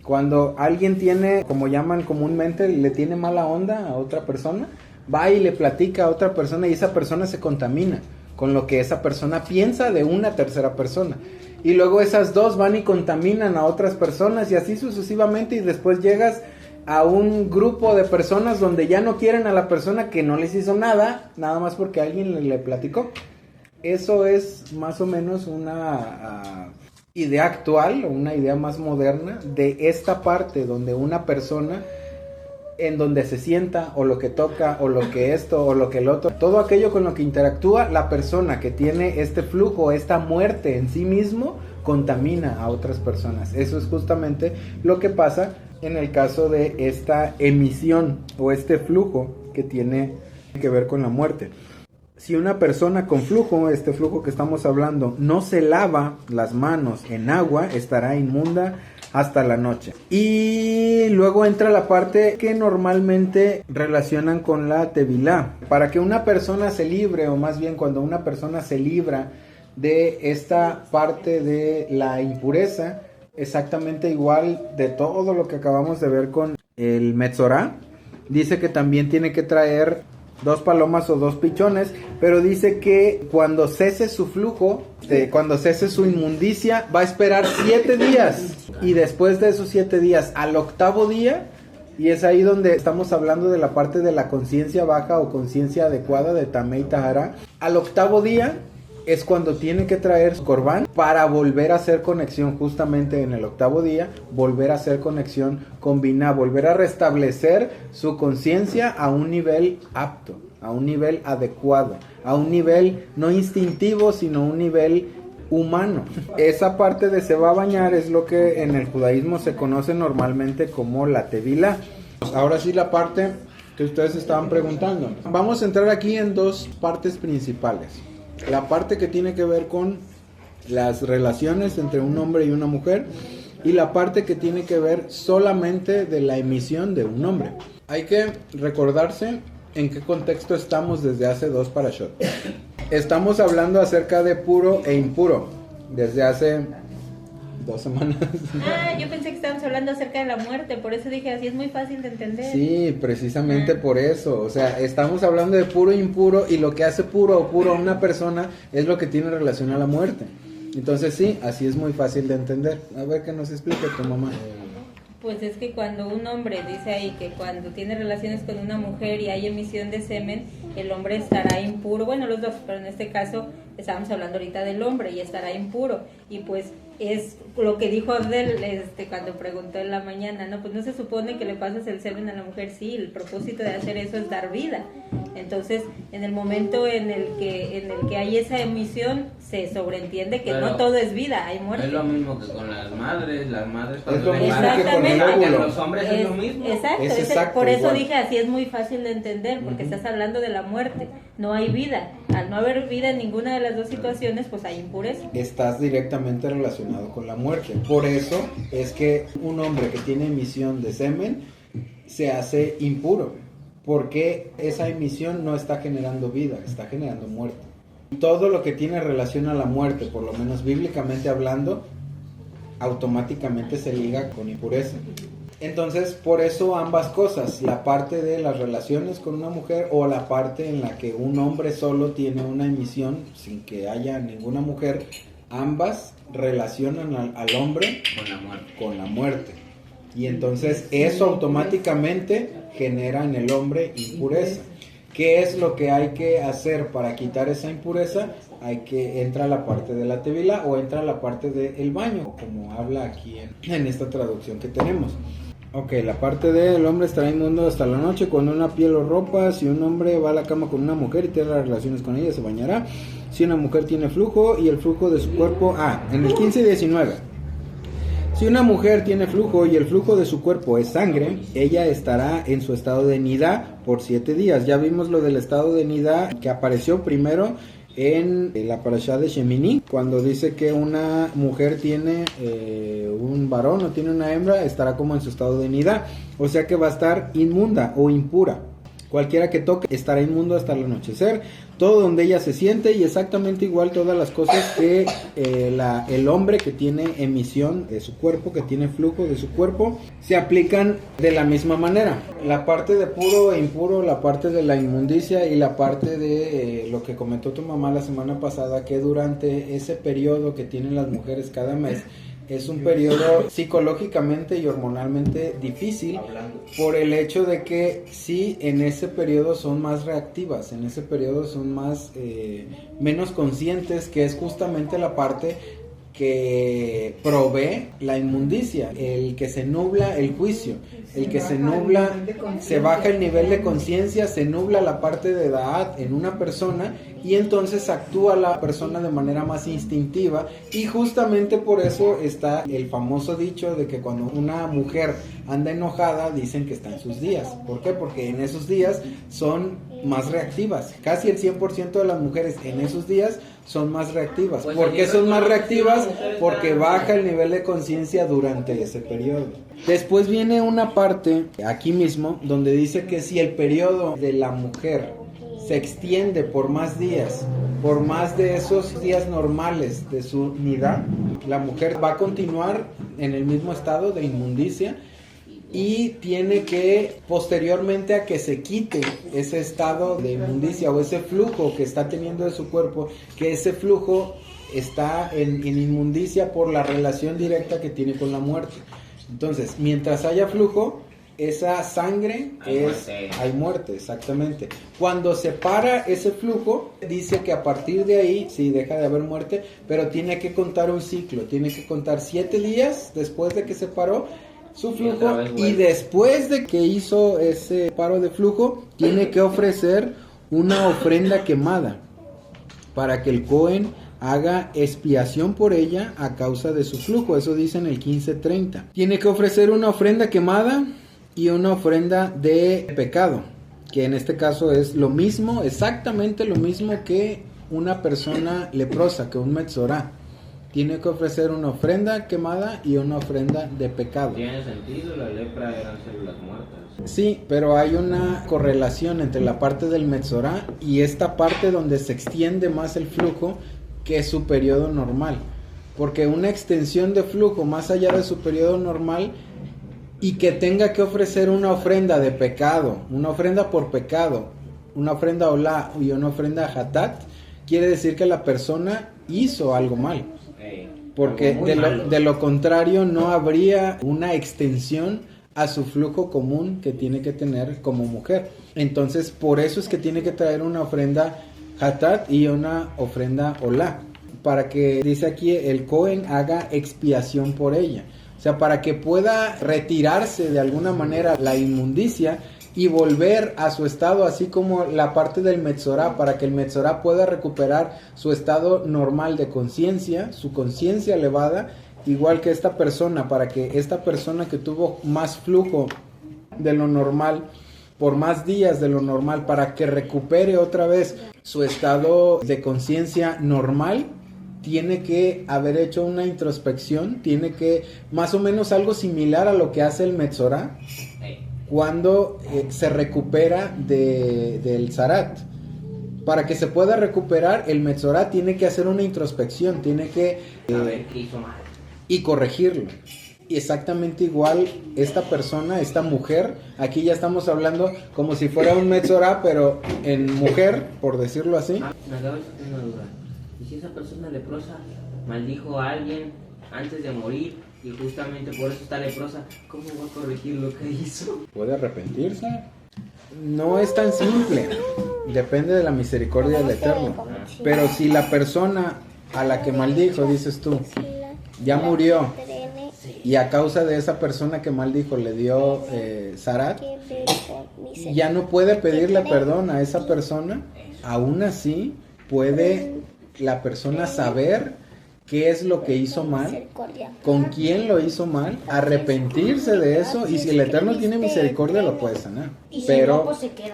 Cuando alguien tiene, como llaman comúnmente, le tiene mala onda a otra persona, va y le platica a otra persona y esa persona se contamina con lo que esa persona piensa de una tercera persona. Y luego esas dos van y contaminan a otras personas y así sucesivamente, y después llegas a un grupo de personas donde ya no quieren a la persona que no les hizo nada, nada más porque alguien le platicó. Eso es más o menos una idea actual, o una idea más moderna de esta parte donde una persona, en donde se sienta, o lo que toca, o lo que esto, o lo que el otro, todo aquello con lo que interactúa, la persona que tiene este flujo, esta muerte en sí mismo, contamina a otras personas. Eso es justamente lo que pasa en el caso de esta emisión, o este flujo que tiene que ver con la muerte. Si una persona con flujo, este flujo que estamos hablando, no se lava las manos en agua, estará inmunda hasta la noche. Y luego entra la parte que normalmente relacionan con la tevilá. Para que una persona se libre, o más bien cuando una persona se libra de esta parte de la impureza, exactamente igual de todo lo que acabamos de ver con el Metzorá, dice que también tiene que traer 2 palomas o 2 pichones, pero dice que cuando cese su flujo, cuando cese su inmundicia, va a esperar 7 días, y después de esos 7 días, al 8º día, y es ahí donde estamos hablando de la parte de la conciencia baja o conciencia adecuada de Tamei Tahara, al 8º día es cuando tiene que traer su corbán para volver a hacer conexión justamente en el 8º día, volver a hacer conexión con Binah, volver a restablecer su conciencia a un nivel apto, a un nivel adecuado, a un nivel no instintivo, sino un nivel humano. Esa parte de se va a bañar es lo que en el judaísmo se conoce normalmente como la tevilá. Ahora sí, la parte que ustedes estaban preguntando. Vamos a entrar aquí en 2 partes principales. La parte que tiene que ver con las relaciones entre un hombre y una mujer, y la parte que tiene que ver solamente de la emisión de un hombre. Hay que recordarse en qué contexto estamos desde hace 2 parashot. Estamos hablando acerca de puro e impuro desde hace 2 semanas. Yo pensé que estábamos hablando acerca de la muerte, por eso dije, así es muy fácil de entender. Sí, precisamente por eso. O sea, estamos hablando de puro e impuro, y lo que hace puro o puro a una persona es lo que tiene relación a la muerte. Entonces sí, así es muy fácil de entender. A ver, que nos explique tu mamá. Pues es que cuando un hombre dice ahí que cuando tiene relaciones con una mujer y hay emisión de semen, el hombre estará impuro. Bueno, los dos, pero en este caso estábamos hablando ahorita del hombre, y estará impuro. Y pues es lo que dijo Abdel cuando preguntó en la mañana, ¿no? Pues no se supone que le pases el semen a la mujer. Sí, el propósito de hacer eso es dar vida. Entonces, en el momento en el que hay esa emisión, se sobreentiende que Pero no todo es vida, hay muerte. Es lo mismo que con las madres Es lo mismo que con el Exactamente. óvulo. los hombres es lo mismo. Exacto, Es exacto, por eso igual. dije, así es muy fácil de entender, porque estás hablando de la muerte, no hay vida. Al no haber vida en ninguna de las 2 situaciones, pues hay impureza. Estás directamente relacionado con la muerte. Por eso es que un hombre que tiene emisión de semen se hace impuro, porque esa emisión no está generando vida, está generando muerte. Todo lo que tiene relación a la muerte, por lo menos bíblicamente hablando, automáticamente se liga con impureza. Entonces, por eso ambas cosas, la parte de las relaciones con una mujer, o la parte en la que un hombre solo tiene una emisión sin que haya ninguna mujer, ambas relacionan al hombre con la muerte. Y entonces eso automáticamente genera en el hombre impureza. ¿Qué es lo que hay que hacer para quitar esa impureza? Entra la parte de la tevilá, o entra la parte del baño, como habla aquí en esta traducción que tenemos. Ok, la parte del hombre estará inmundo hasta la noche con una piel o ropa. Si un hombre va a la cama con una mujer y tiene relaciones con ella, se bañará. Si una mujer tiene flujo y el flujo de su cuerpo... en el 15 y 19. Si una mujer tiene flujo y el flujo de su cuerpo es sangre, ella estará en su estado de nidá por 7 días. Ya vimos lo del estado de nidá que apareció primero en la parashá de Shemini, cuando dice que una mujer tiene un varón o tiene una hembra, estará como en su estado de nidá, o sea que va a estar inmunda o impura. Cualquiera que toque estará inmundo hasta el anochecer. Todo donde ella se siente, y exactamente igual todas las cosas que el hombre que tiene emisión de su cuerpo, que tiene flujo de su cuerpo, se aplican de la misma manera. La parte de puro e impuro, la parte de la inmundicia y la parte de lo que comentó tu mamá la semana pasada, que durante ese periodo que tienen las mujeres cada mes, es un periodo psicológicamente y hormonalmente difícil por el hecho de que sí, en ese periodo son más reactivas, en ese periodo son más menos conscientes, que es justamente la parte que provee la inmundicia, el que se nubla el juicio, el que se nubla, se baja el nivel de conciencia, se nubla la parte de Da'at en una persona, y entonces actúa la persona de manera más instintiva, y justamente por eso está el famoso dicho de que cuando una mujer anda enojada dicen que está en sus días. ¿Por qué? Porque en esos días son más reactivas. Casi el 100% de las mujeres en esos días son más reactivas. ¿Por qué son más reactivas? Porque baja el nivel de conciencia durante ese periodo. Después viene una parte aquí mismo donde dice que si el periodo de la mujer se extiende por más días, por más de esos días normales de su nidá, la mujer va a continuar en el mismo estado de inmundicia, y tiene que, posteriormente a que se quite ese estado de inmundicia o ese flujo que está teniendo de su cuerpo, que ese flujo está en inmundicia por la relación directa que tiene con la muerte. Entonces, mientras haya flujo, esa sangre hay muerte, exactamente. Cuando se para ese flujo, dice que a partir de ahí sí deja de haber muerte, pero tiene que contar un ciclo, tiene que contar 7 días después de que se paró su flujo, y después de que hizo ese paro de flujo, tiene que ofrecer una ofrenda quemada para que el Cohen haga expiación por ella a causa de su flujo. Eso dice en el 15:30. Tiene que ofrecer una ofrenda quemada y una ofrenda de pecado, que en este caso es lo mismo, exactamente lo mismo que una persona leprosa, que un metzorá. Tiene que ofrecer una ofrenda quemada y una ofrenda de pecado. Tiene sentido, la lepra eran células muertas. Sí, pero hay una correlación entre la parte del metzorá y esta parte donde se extiende más el flujo, que es su periodo normal. Porque una extensión de flujo más allá de su periodo normal, y que tenga que ofrecer una ofrenda de pecado, una ofrenda por pecado, una ofrenda olá y una ofrenda hatat, quiere decir que la persona hizo algo mal. Porque de lo contrario no habría una extensión a su flujo común que tiene que tener como mujer. Entonces por eso es que tiene que traer una ofrenda hatat y una ofrenda olá, para que, dice aquí, el Cohen haga expiación por ella. O sea, para que pueda retirarse de alguna manera la inmundicia y volver a su estado, así como la parte del metzorá, para que el metzorá pueda recuperar su estado normal de conciencia, su conciencia elevada, igual que esta persona, para que esta persona que tuvo más flujo de lo normal, por más días de lo normal, para que recupere otra vez su estado de conciencia normal, tiene que haber hecho una introspección, tiene que, más o menos algo similar a lo que hace el metzorá, cuando se recupera del zarat. Para que se pueda recuperar, el metzorá tiene que hacer una introspección, tiene que saber qué hizo mal y corregirlo. Y exactamente igual esta persona, esta mujer, aquí ya estamos hablando como si fuera un metzorá, pero en mujer, por decirlo así. Me acabo de hacer una duda. ¿Y si esa persona leprosa maldijo a alguien antes de morir y justamente por eso está leprosa, cómo va a corregir lo que hizo? ¿Puede arrepentirse? No es tan simple, depende de la misericordia del Eterno. Pero si la persona a la que maldijo, dices tú, ya murió, y a causa de esa persona que maldijo le dio zarat, ya no puede pedirle perdón a esa persona. Aún así puede la persona saber qué es lo que hizo mal, con quién lo hizo mal, arrepentirse de eso, y si el Eterno tiene misericordia lo puede sanar. Pero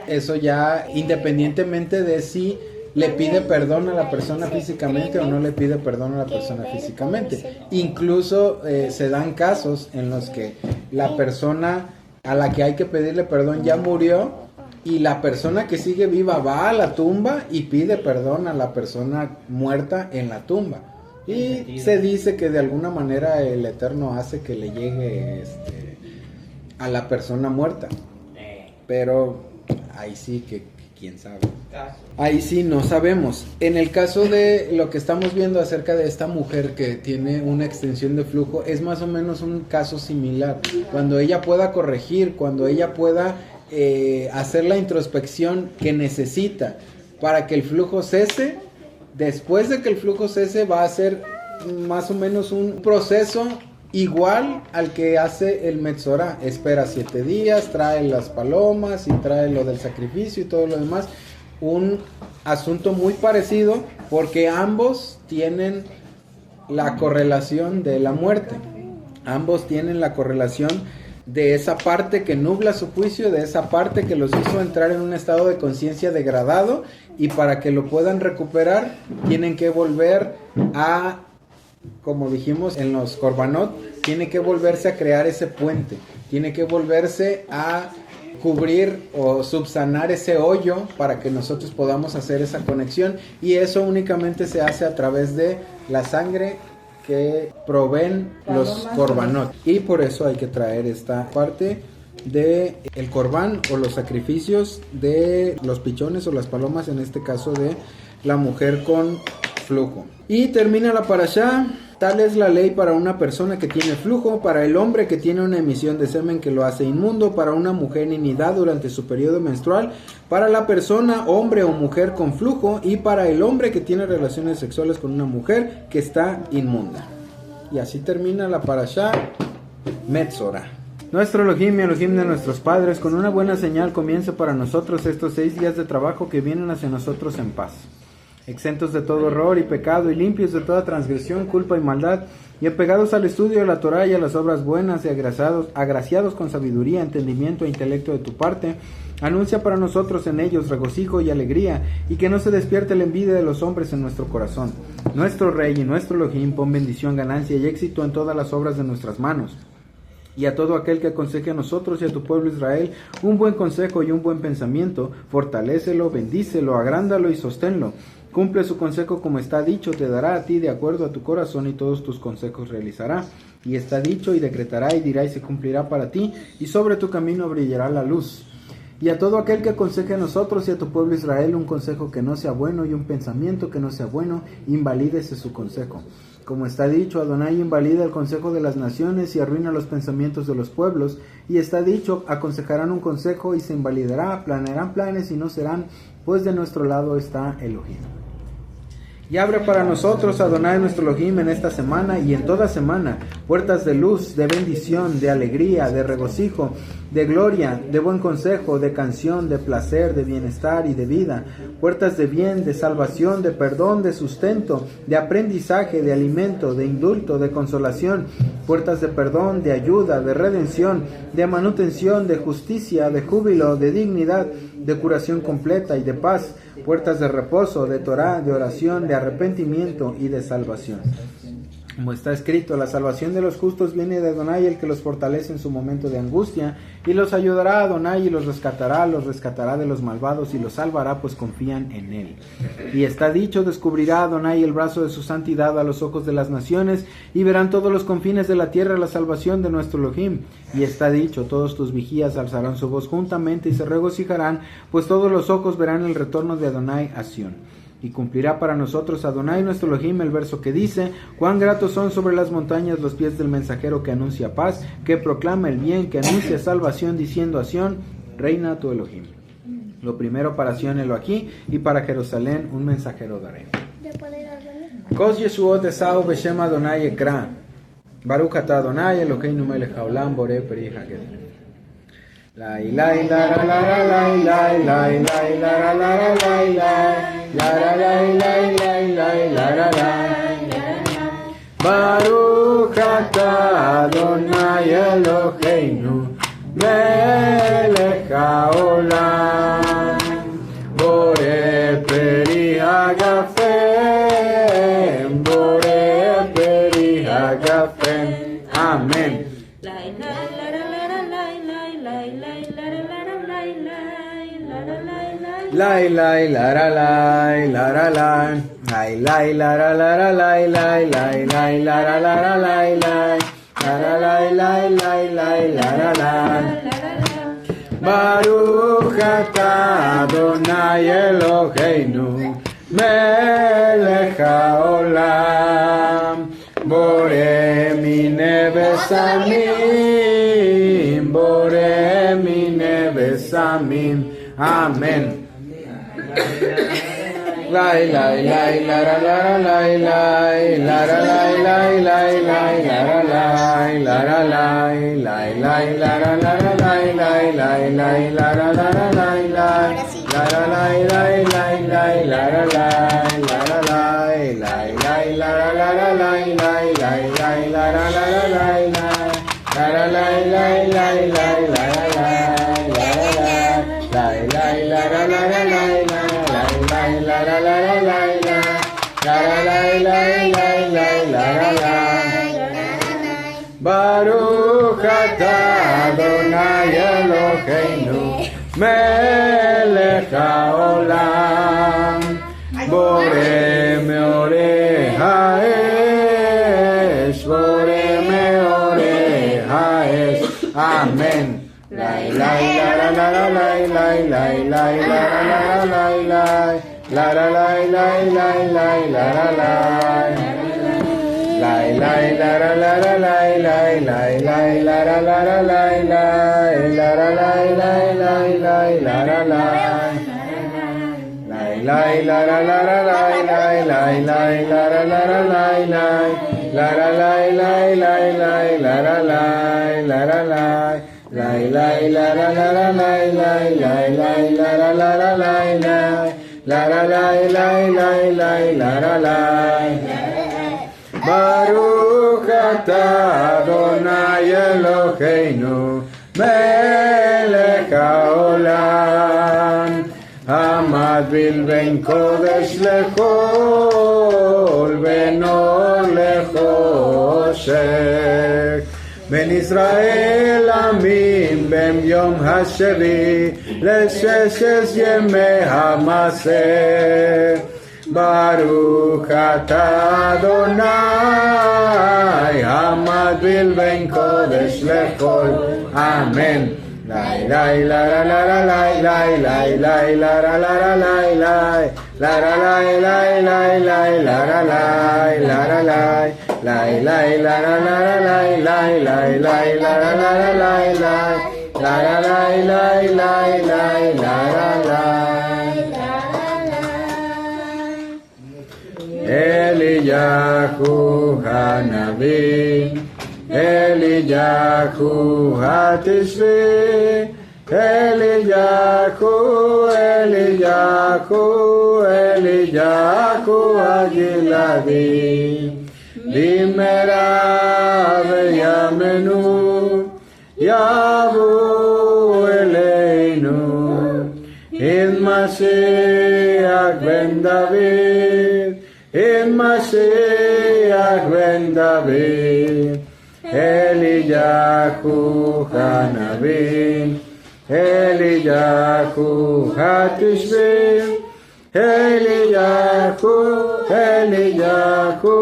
eso ya, independientemente de si le pide perdón a la persona físicamente o no le pide perdón a la persona físicamente. Incluso se dan casos en los que la persona a la que hay que pedirle perdón ya murió, y la persona que sigue viva va a la tumba y pide perdón a la persona muerta en la tumba. Y se dice que de alguna manera el Eterno hace que le llegue a la persona muerta. Pero ahí sí que quién sabe. Ahí sí no sabemos. En el caso de lo que estamos viendo acerca de esta mujer que tiene una extensión de flujo, es más o menos un caso similar. Cuando ella pueda corregir, cuando ella pueda hacer la introspección que necesita para que el flujo cese, después de que el flujo cese va a ser más o menos un proceso igual al que hace el Metzorá. Espera 7 días, trae las palomas y trae lo del sacrificio y todo lo demás. Un asunto muy parecido porque ambos tienen la correlación de la muerte. Ambos tienen la correlación de esa parte que nubla su juicio, de esa parte que los hizo entrar en un estado de conciencia degradado, y para que lo puedan recuperar tienen que volver a, como dijimos en los Korbanot, tiene que volverse a crear ese puente, tiene que volverse a cubrir o subsanar ese hoyo para que nosotros podamos hacer esa conexión, y eso únicamente se hace a través de la sangre que proveen los Korbanot, y por eso hay que traer esta parte de el Corbán o los sacrificios de los pichones o las palomas, en este caso de la mujer con flujo. Y termina la parashá: tal es la ley para una persona que tiene flujo, para el hombre que tiene una emisión de semen que lo hace inmundo, para una mujer en nidad durante su periodo menstrual, para la persona, hombre o mujer con flujo, y para el hombre que tiene relaciones sexuales con una mujer que está inmunda. Y así termina la parashá Metzorá. Nuestro Elohim y Elohim de nuestros padres, con una buena señal comienza para nosotros estos 6 días de trabajo que vienen hacia nosotros en paz, exentos de todo error y pecado y limpios de toda transgresión, culpa y maldad, y apegados al estudio de la Torá y a las obras buenas, y agraciados con sabiduría, entendimiento e intelecto de tu parte. Anuncia para nosotros en ellos regocijo y alegría, y que no se despierte la envidia de los hombres en nuestro corazón. Nuestro Rey y nuestro Elohim, pon bendición, ganancia y éxito en todas las obras de nuestras manos. Y a todo aquel que aconseje a nosotros y a tu pueblo Israel un buen consejo y un buen pensamiento, fortalécelo, bendícelo, agrándalo y sosténlo. Cumple su consejo como está dicho, te dará a ti de acuerdo a tu corazón, y todos tus consejos realizará. Y está dicho, y decretará, y dirá, y se cumplirá para ti, y sobre tu camino brillará la luz. Y a todo aquel que aconseje a nosotros y a tu pueblo Israel un consejo que no sea bueno y un pensamiento que no sea bueno, invalídese su consejo. Como está dicho, Adonai invalida el consejo de las naciones y arruina los pensamientos de los pueblos. Y está dicho, aconsejarán un consejo y se invalidará, planearán planes y no serán, pues de nuestro lado está Elohim. Y abre para nosotros, Adonai nuestro Elohim, en esta semana y en toda semana, puertas de luz, de bendición, de alegría, de regocijo, de gloria, de buen consejo, de canción, de placer, de bienestar y de vida, puertas de bien, de salvación, de perdón, de sustento, de aprendizaje, de alimento, de indulto, de consolación, puertas de perdón, de ayuda, de redención, de manutención, de justicia, de júbilo, de dignidad, de curación completa y de paz, puertas de reposo, de Torá, de oración, de arrepentimiento y de salvación. Como está escrito, la salvación de los justos viene de Adonai, el que los fortalece en su momento de angustia, y los ayudará a Adonai y los rescatará de los malvados y los salvará, pues confían en él. Y está dicho, descubrirá Adonai el brazo de su santidad a los ojos de las naciones, y verán todos los confines de la tierra la salvación de nuestro Elohim. Y está dicho, todos tus vigías alzarán su voz juntamente y se regocijarán, pues todos los ojos verán el retorno de Adonai a Sión. Y cumplirá para nosotros Adonai nuestro Elohim el verso que dice: cuán gratos son sobre las montañas los pies del mensajero que anuncia paz, que proclama el bien, que anuncia salvación, diciendo a Sión, reina tu Elohim. Lo primero para Sión Elohim, y para Jerusalén un mensajero daré. Kos Yeshuot Esau Beshem Adonai Ekra, Baruch Ata Adonai Eloheinu melech haolam borei peri hagel. La la la la la la la la la la la la la la. Baruch Ata Adonai Eloheinu melech haolam borei peri hagafen, borei peri hagafen. Amén. Lai lai la la lai la la lai. Lai lai la la la lai lai lai lai la la la lai lai. La la lai lai lai lai la la lai. Baruch atah Adonai Eloheinu melech haolam borei minei besamim borei minei besamim. Amen. Lai lai lai la la la lai lai la la lai lai lai lai la la lai la la lai lai lai la la la lai lai lai lai la la la lai lai la la lai lai lai lai la la lai la la lai lai lai la la la lai lai lai lai la la la lai lai la la lai lai lai lai la la lai lai lai la la la lai lai la la la la la la la la la la. Baruch atah Adonai Eloheinu melech haolam borei meorei haesh borei meorei haesh. Amen. Lai lai la la la la lai lai lai lai la la la lai lai la la lai lai lai lai la la lai lai lai la la la la lai lai lai lai la la la la lai lai la la lai lai lai lai la la lai lai lai la la la la lai lai lai lai la la la la lai lai la la lai lai lai lai la la lai la la lai lai lai la la la la lai lai lai lai la la la la lai lai la la lai lai lai lai la la lai. Baruch atah Adonai Eloheinu melech haolam hamad bilben kodesh lechol benor lechoshech. Ben Israel amim bem yom hashevi leshes yemei hamaseh. Baruch atah Adonai hamad bilben kodesh lechol. Amen. Lai lai la la la la lai lai lai lai la la la la lai lai la la lai lai lai lai la la lai la la lai lai lai la la la la lai lai lai lai la la la la lai lai la la lai lai lai lai la la lai. Eliyahu Hanavi Eliyahu Hatishvi Eliyahu Eliyahu Eliyahu Agiladi Bimera v'yamenu Yavu Eleinu In Mashiach ben David In Mashiach ben David Eliyahu Hanavi Eliyahu Hatishvi Eliyahu Eliyahu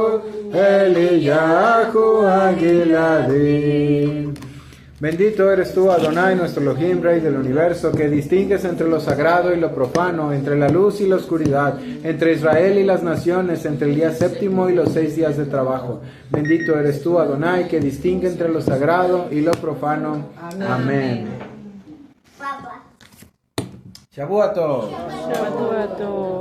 Eliyahu Agiladi. Bendito eres tú, Adonai, nuestro Elohim, Rey del universo, que distingues entre lo sagrado y lo profano, entre la luz y la oscuridad, entre Israel y las naciones, entre el día séptimo y los 6 días de trabajo. Bendito eres tú, Adonai, que distingue entre lo sagrado y lo profano. Amén. Shabbat Tov. Shabbat Tov.